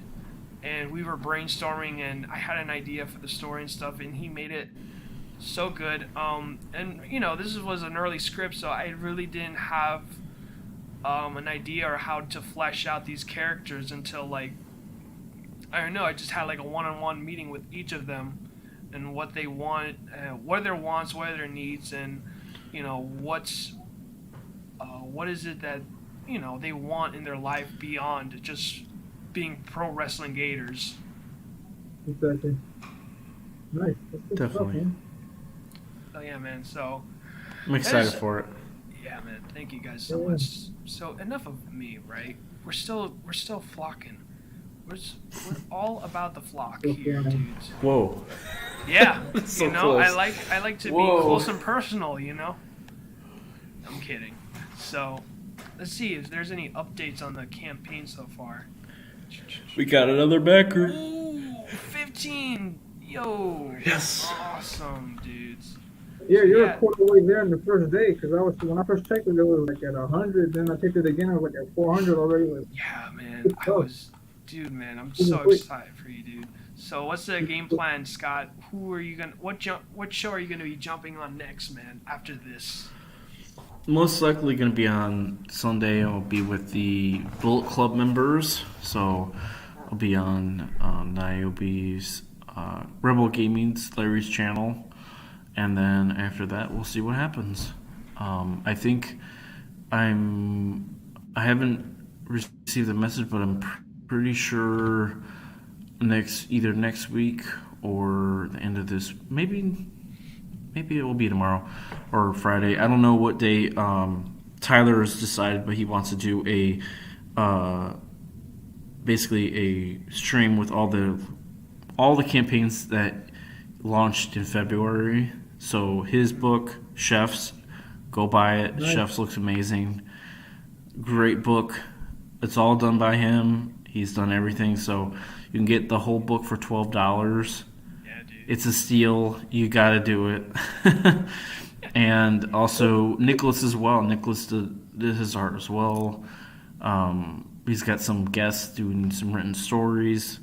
and we were brainstorming and I had an idea for the story and stuff, and he made it so good. And this was an early script, so I really didn't have an idea or how to flesh out these characters until like I don't know. I just had like a one-on-one meeting with each of them and what they want, what are their wants, what are their needs, and what is it that they want in their life beyond just being pro wrestling Gators. Exactly. Nice. That's good stuff, Definitely. man. So yeah, man. So I'm excited for it. yeah, man. Thank you guys so much. So enough of me, right? We're still flocking. We're all about the flock here, dudes. Whoa. Yeah, So I close. like to be Whoa. close and personal. I'm kidding. So let's see if there's any updates on the campaign so far. We got another backer. Ooh, 15. Yo. Yes. Awesome, dudes. Yeah, you're Yeah. a quarter way there in the first day, because when I first checked it, it was like at 100. Then I checked it again, it was like at 400 already. Like, Yeah, man. Good stuff. Dude, I'm Moving so quick. excited for you, dude. So what's the game plan, Scott? What show are you gonna be jumping on next, man? After this? Most likely going to be on Sunday. I'll be with the Bullet Club members. So I'll be on Niobe's Rebel Gaming's Larry's channel. And then after that, we'll see what happens. I think I haven't received a message, but I'm pretty sure either next week or the end of this, maybe it will be tomorrow or Friday. I don't know what day Tyler has decided, but he wants to do basically a stream with all the campaigns that launched in February. So his book, Chefs, go buy it. Nice. Chefs looks amazing. Great book. It's all done by him. He's done everything. So you can get the whole book for $12. Yeah, dude. It's a steal. You got to do it. And also Nicholas as well. Nicholas did his art as well. He's got some guests doing some written stories.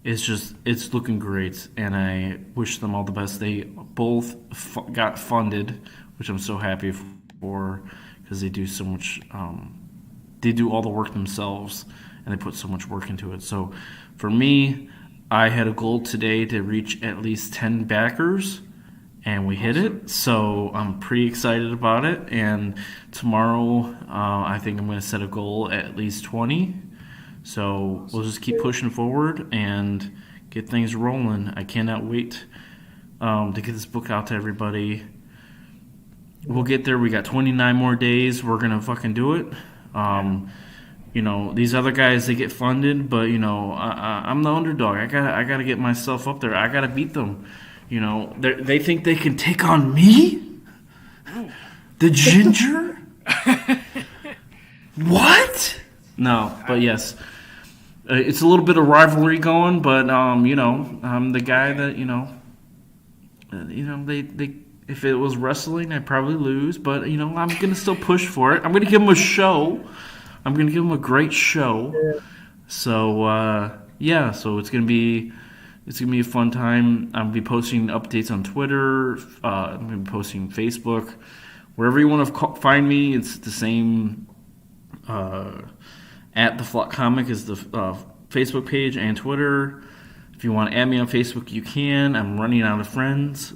It's looking great, and I wish them all the best. They both got funded, which I'm so happy for, because they do so much. They do all the work themselves, and they put so much work into it. So, for me, I had a goal today to reach at least 10 backers, and we hit it. So I'm pretty excited about it. And tomorrow, I think I'm going to set a goal at least 20. So we'll just keep pushing forward and get things rolling. I cannot wait to get this book out to everybody. We'll get there. We got 29 more days. We're going to fucking do it. These other guys, they get funded, but, I'm the underdog. I gotta get myself up there. I gotta beat them. They think they can take on me? The ginger? What? No, but yes. It's a little bit of rivalry going, but, I'm the guy that, they if it was wrestling, I'd probably lose, but, I'm going to still push for it. I'm going to give them a show. I'm going to give them a great show. Yeah. So, so it's going to be a fun time. I'll be posting updates on Twitter. I'm going to be posting Facebook. Wherever you want to find me, it's the same at the Flock Comic is the Facebook page and Twitter. If you want to add me on Facebook, you can. I'm running out of friends.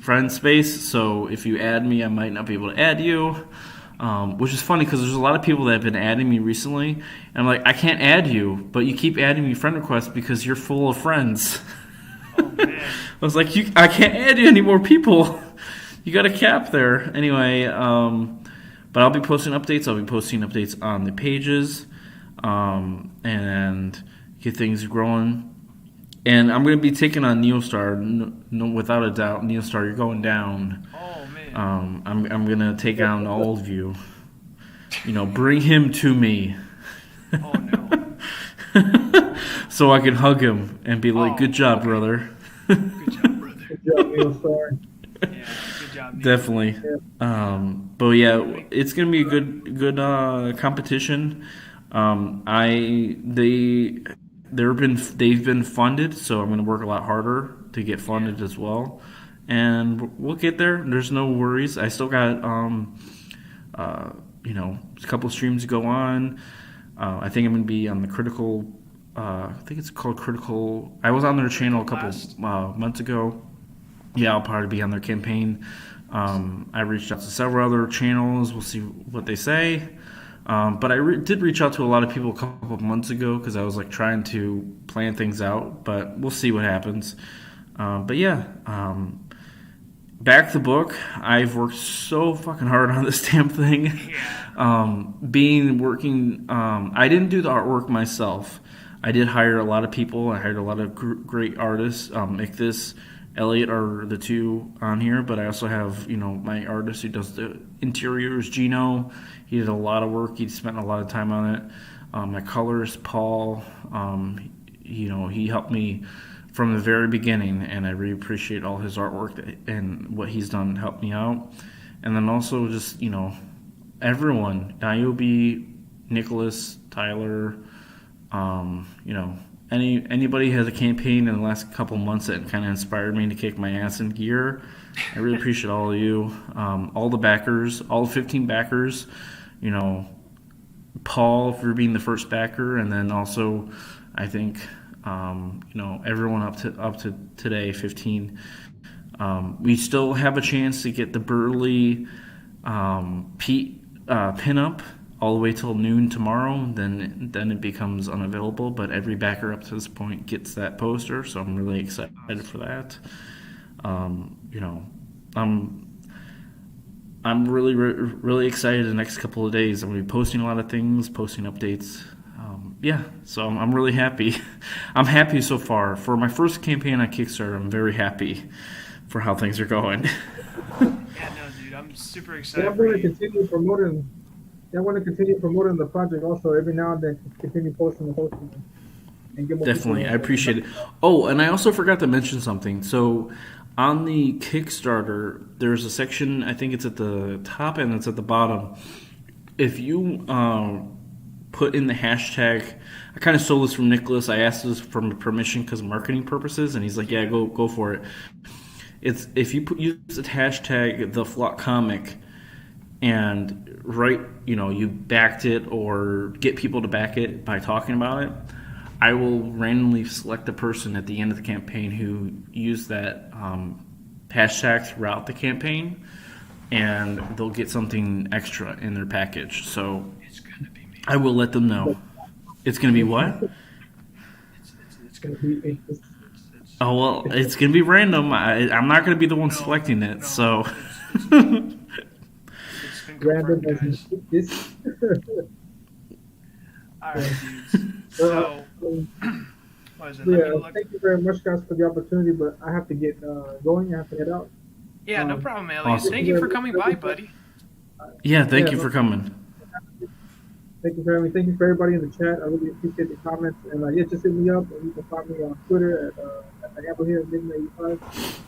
Friend space. So if you add me, I might not be able to add you. Which is funny because there's a lot of people that have been adding me recently. And I'm like, I can't add you, but you keep adding me friend requests because you're full of friends. Oh, man. I was like, I can't add you any more people. You got a cap there. Anyway, but I'll be posting updates. I'll be posting updates on the pages and get things growing. And I'm going to be taking on Neostar, no, without a doubt. Neostar, you're going down. Oh, man. I'm going to take on all of you. Bring him to me. Oh, no. So I can hug him and be like, good job, brother. Good job, brother. Good job, Neil. Sorry. Yeah, good job, Neil. Definitely. But yeah, it's going to be a good competition. They've been funded, so I'm going to work a lot harder to get funded as well, and we'll get there. There's no worries. I still got a couple streams to go on. I think I'm going to be on the Critical. I think it's called Critical. I was on their channel a couple months ago. Yeah, I'll probably be on their campaign. I reached out to several other channels. We'll see what they say. But I did reach out to a lot of people a couple of months ago because I was trying to plan things out. But we'll see what happens. Back the book. I've worked so fucking hard on this damn thing. Yeah. I didn't do the artwork myself. I did hire a lot of people. I hired a lot of great artists. This Elliot are the two on here, but I also have my artist who does the interiors, Gino. He did a lot of work. He spent a lot of time on it. My colorist, Paul. He helped me from the very beginning, and I really appreciate all his artwork and what he's done to help me out. And then also just everyone, Niobe, Nicholas, Tyler. Anybody has a campaign in the last couple months that kind of inspired me to kick my ass in gear. I really appreciate all of you, all the backers, all 15 backers. Paul for being the first backer, and then also I think everyone up to today, 15. We still have a chance to get the Burley pin-up all the way till noon tomorrow. Then it becomes unavailable, but every backer up to this point gets that poster, so I'm really excited for that. I'm really really excited the next couple of days. I'm going to be posting a lot of things, posting updates. So I'm really happy. I'm happy so far. For my first campaign on Kickstarter, I'm very happy for how things are going. Yeah, no, dude, I'm super excited. Yeah, I want to continue promoting. Yeah, I want to continue promoting the project also. Every now and then, continue posting the posting. And get more Definitely, people. I appreciate it. Oh, and I also forgot to mention something. So on the Kickstarter, there's a section, I think it's at the top and it's at the bottom. If you put in the hashtag. I kind of stole this from Nicholas. I asked this from permission because of marketing purposes, and he's like, "Yeah, go for it." It's if you use the hashtag the Flock Comic and you backed it or get people to back it by talking about it. I will randomly select a person at the end of the campaign who used that hashtag throughout the campaign, and they'll get something extra in their package. So It's gonna be me. I will let them know. It's going to be what? It's gonna be. Oh, well, it's going to be random. I'm not going to be the one selecting it, so... It's been Random confirmed, as guys. this. All right, dudes. So, what is it? Let me Yeah, look. thank you very much, guys, for the opportunity, but I have to get going. I have to head out. Yeah, no problem, Elliot. Awesome. Thank you for coming by, buddy. Yeah, thank you for coming. Thank you for having me. Thank you for everybody in the chat. I really appreciate the comments. And yeah, just hit me up. And you can find me on Twitter at the handle here, Midnight85.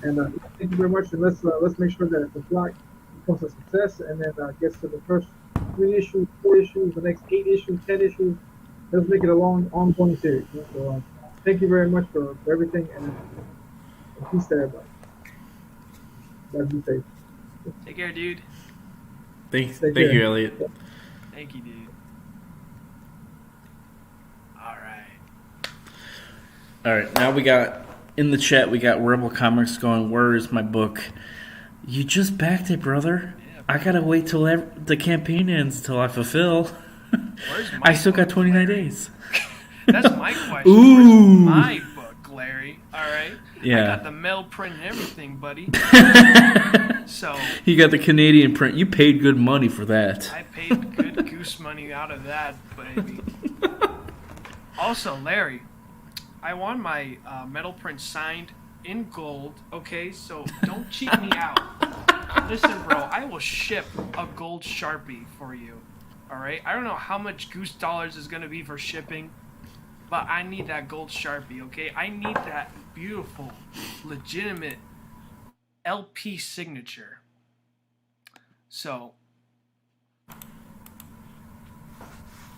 And thank you very much. And let's make sure that the Flock becomes a success and then gets to the first 3 issues, 4 issues, the next 8 issues, 10 issues. Let's make it a long, ongoing series. So thank you very much for everything, and peace to everybody. Guys, be safe. Take care, dude. Thank Take care. you, Elliot. Thank you, dude. All right. All right, now we got in the chat. We got Rebel Comics going. Where is my book? You just backed it, brother. Yeah, I gotta wait till the campaign ends till I fulfill. Where's my I still got book, 29 Larry? days. That's my question. Ooh. Where's my book, Larry? All right. Yeah. I got the mail print and everything, buddy. So You got the Canadian print. You paid good money for that. I paid good goose money out of that, baby. Also, Larry, I want my metal print signed in gold. Okay, so don't cheat me out. Listen, bro, I will ship a gold Sharpie for you. All right. I don't know how much goose dollars is gonna be for shipping, but I need that gold Sharpie. Okay, I need that beautiful, legitimate LP signature. So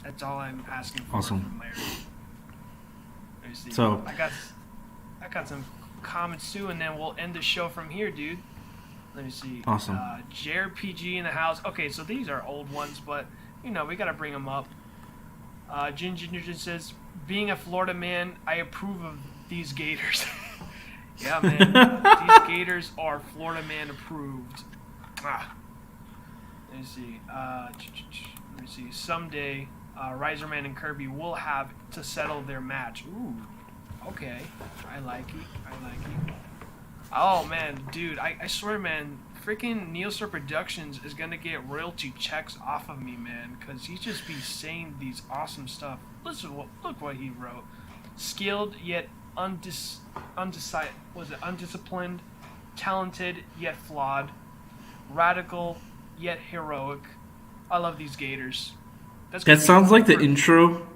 that's all I'm asking for Awesome. from Larry. Let me see. So- I got some comments too, and then we'll end the show from here, dude. Let me see. Awesome. JRPG in the house. Okay, so these are old ones, but we gotta bring them up. Ginger says, being a Florida man, I approve of these Gators. Yeah, man. These Gators are Florida man approved. Let me see. Let me see. Someday, Riserman and Kirby will have to settle their match. Ooh. Okay. I like it. Oh, man. Dude, I swear, man. Freaking Neostar Productions is gonna get royalty checks off of me, man. Because he just be saying these awesome stuff. Look what he wrote. Skilled, yet undisciplined, talented yet flawed, radical yet heroic. I love these Gators. That sounds like the intro.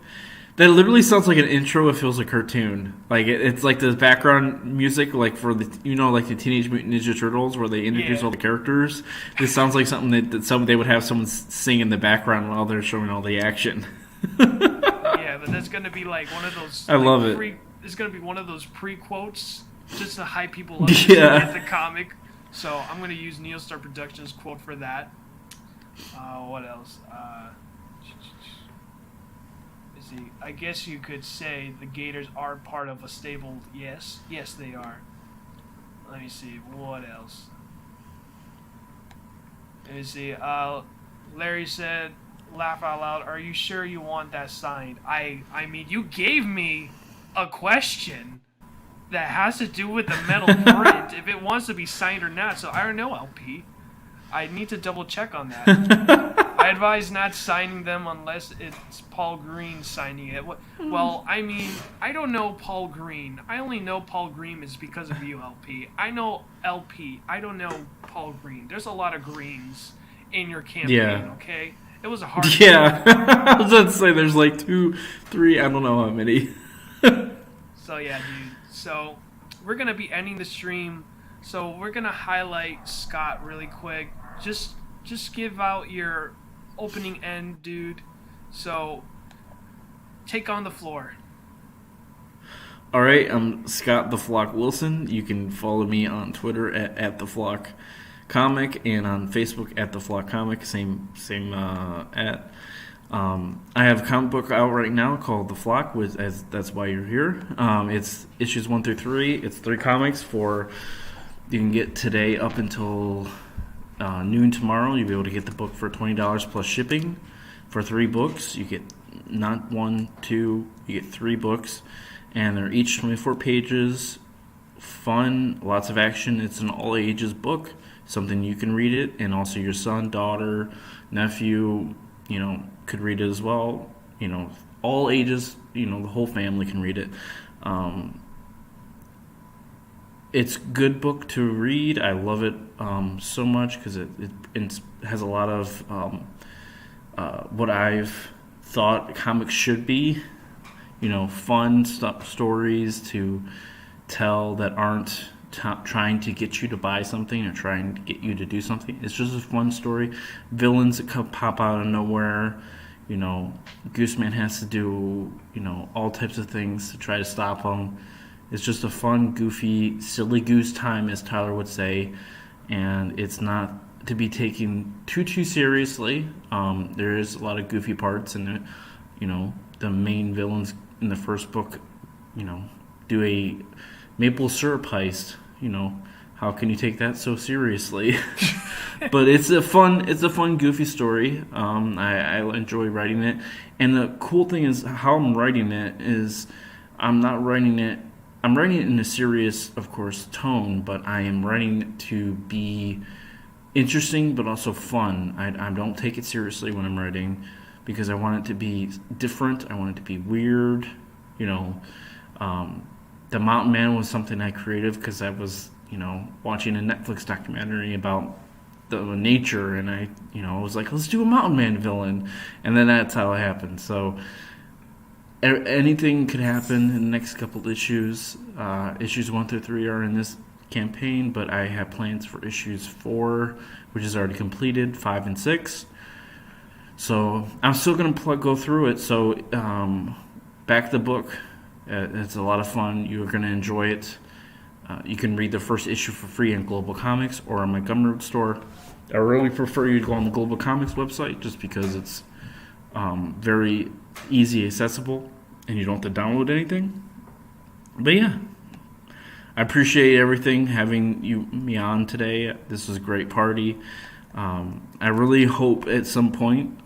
That literally sounds like an intro if it was a cartoon. Like it's like the background music, like for the like the Teenage Mutant Ninja Turtles, where they introduce all the characters. This sounds like something that they would have someone sing in the background while they're showing all the action. Yeah, but that's gonna be like one of those. I love it. It's gonna be one of those pre-quotes just to hype people up to get the comic. So I'm gonna use Neostar Productions quote for that. What else? Let's see. I guess you could say the Gators are part of a stable. Yes, they are. Let me see. What else? Let me see. Larry said, laugh out loud. Are you sure you want that signed? I mean, you gave me a question that has to do with the metal print, if it wants to be signed or not. So I don't know, LP. I need to double check on that. I advise not signing them unless it's Paul Green signing it. Well, I mean, I don't know Paul Green. I only know Paul Green is because of you, LP. I know LP. I don't know Paul Green. There's a lot of Greens in your campaign, okay? It was a hard Yeah. I was about to say there's like 2, 3, I don't know how many. So yeah, dude. So we're gonna be ending the stream. So we're gonna highlight Scott really quick. Just give out your opening end, dude. So take on the floor. All right, I'm Scott the Flock Wilson. You can follow me on Twitter at the Flock Comic and on Facebook at the Flock Comic. Same at. I have a comic book out right now called The Flock, as that's why you're here. It's issues 1 through 3. It's 3 comics for you can get today up until noon tomorrow. You'll be able to get the book for $20 plus shipping. For 3 books, you get not 1, 2, you get 3 books, and they're each 24 pages. Fun, lots of action. It's an all ages book, something you can read it, and also your son, daughter, nephew, could read it as well. All ages, the whole family can read it. It's a good book to read. I love it so much because it has a lot of what I've thought comics should be. Fun stories to tell that aren't trying to get you to buy something or trying to get you to do something. It's just a fun story. Villains that pop out of nowhere. Gooseman has to do, all types of things to try to stop them. It's just a fun, goofy, silly goose time, as Tyler would say. And it's not to be taken too seriously. There is a lot of goofy parts in it. The main villains in the first book, do a maple syrup heist. How can you take that so seriously? But it's a fun, goofy story. I enjoy writing it, and the cool thing is how I'm writing it is I'm writing it in a serious, of course, tone, but I am writing it to be interesting, but also fun. I don't take it seriously when I'm writing because I want it to be different. I want it to be weird. The Mountain Man was something I created because I was, watching a Netflix documentary about the nature, and I was like, let's do a Mountain Man villain, and then that's how it happened. So anything could happen in the next couple of issues. Issues 1 through 3 are in this campaign, but I have plans for issues 4, which is already completed, 5 and 6. So I'm still gonna go through it. So back the book. It's a lot of fun. You're going to enjoy it. You can read the first issue for free in Global Comics or on my Gumroad store. I really prefer you to go on the Global Comics website just because it's very easy accessible and you don't have to download anything. But yeah, I appreciate everything, having me on today. This was a great party. I really hope at some point,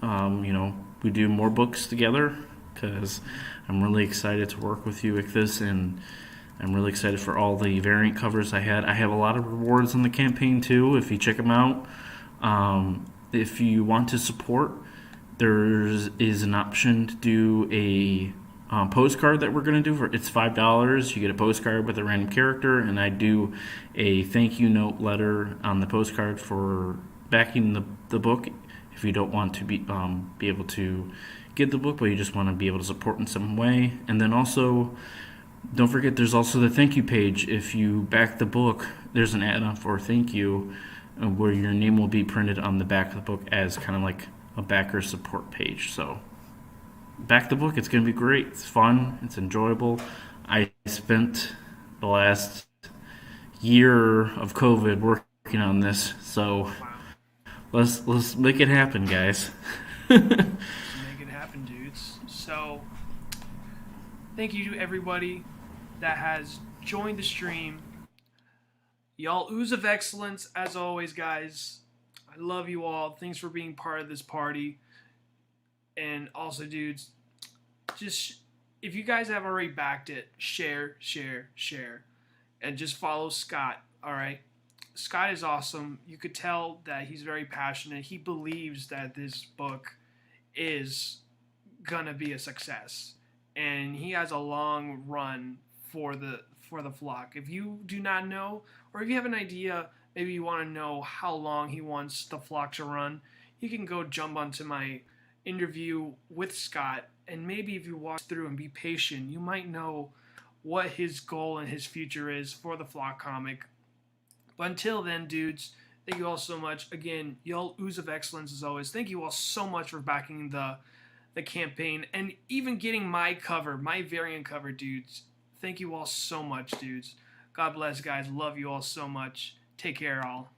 we do more books together because I'm really excited to work with you with this, and I'm really excited for all the variant covers I had. I have a lot of rewards on the campaign too, if you check them out. If you want to support, there is an option to do a postcard that we're going to do. It's $5. You get a postcard with a random character, and I do a thank you note letter on the postcard for backing the book. If you don't want to be able to get the book, but you just want to be able to support in some way. And then also, don't forget, there's also the thank you page. If you back the book, there's an add-on for thank you where your name will be printed on the back of the book as kind of like a backer support page. So back the book. It's going to be great. It's fun. It's enjoyable. I spent the last year of COVID working on this, so let's make it happen, guys. Make it happen, dudes. So, thank you to everybody that has joined the stream. Y'all ooze of excellence, as always, guys. I love you all. Thanks for being part of this party. And also, dudes, just if you guys have already backed it, share. And just follow Scott, all right? Scott is awesome. You could tell that he's very passionate. He believes that this book is gonna be a success, and he has a long run for the flock. If you do not know, or if you have an idea, maybe you want to know how long he wants the flock to run, you can go jump onto my interview with Scott, and maybe if you watch through and be patient, you might know what his goal and his future is for the flock comic. But until then, dudes, thank you all so much. Again, y'all ooze of excellence as always. Thank you all so much for backing the the campaign, and even getting my cover, my variant cover, dudes. Thank you all so much, dudes. God bless, guys. Love you all so much. Take care, all.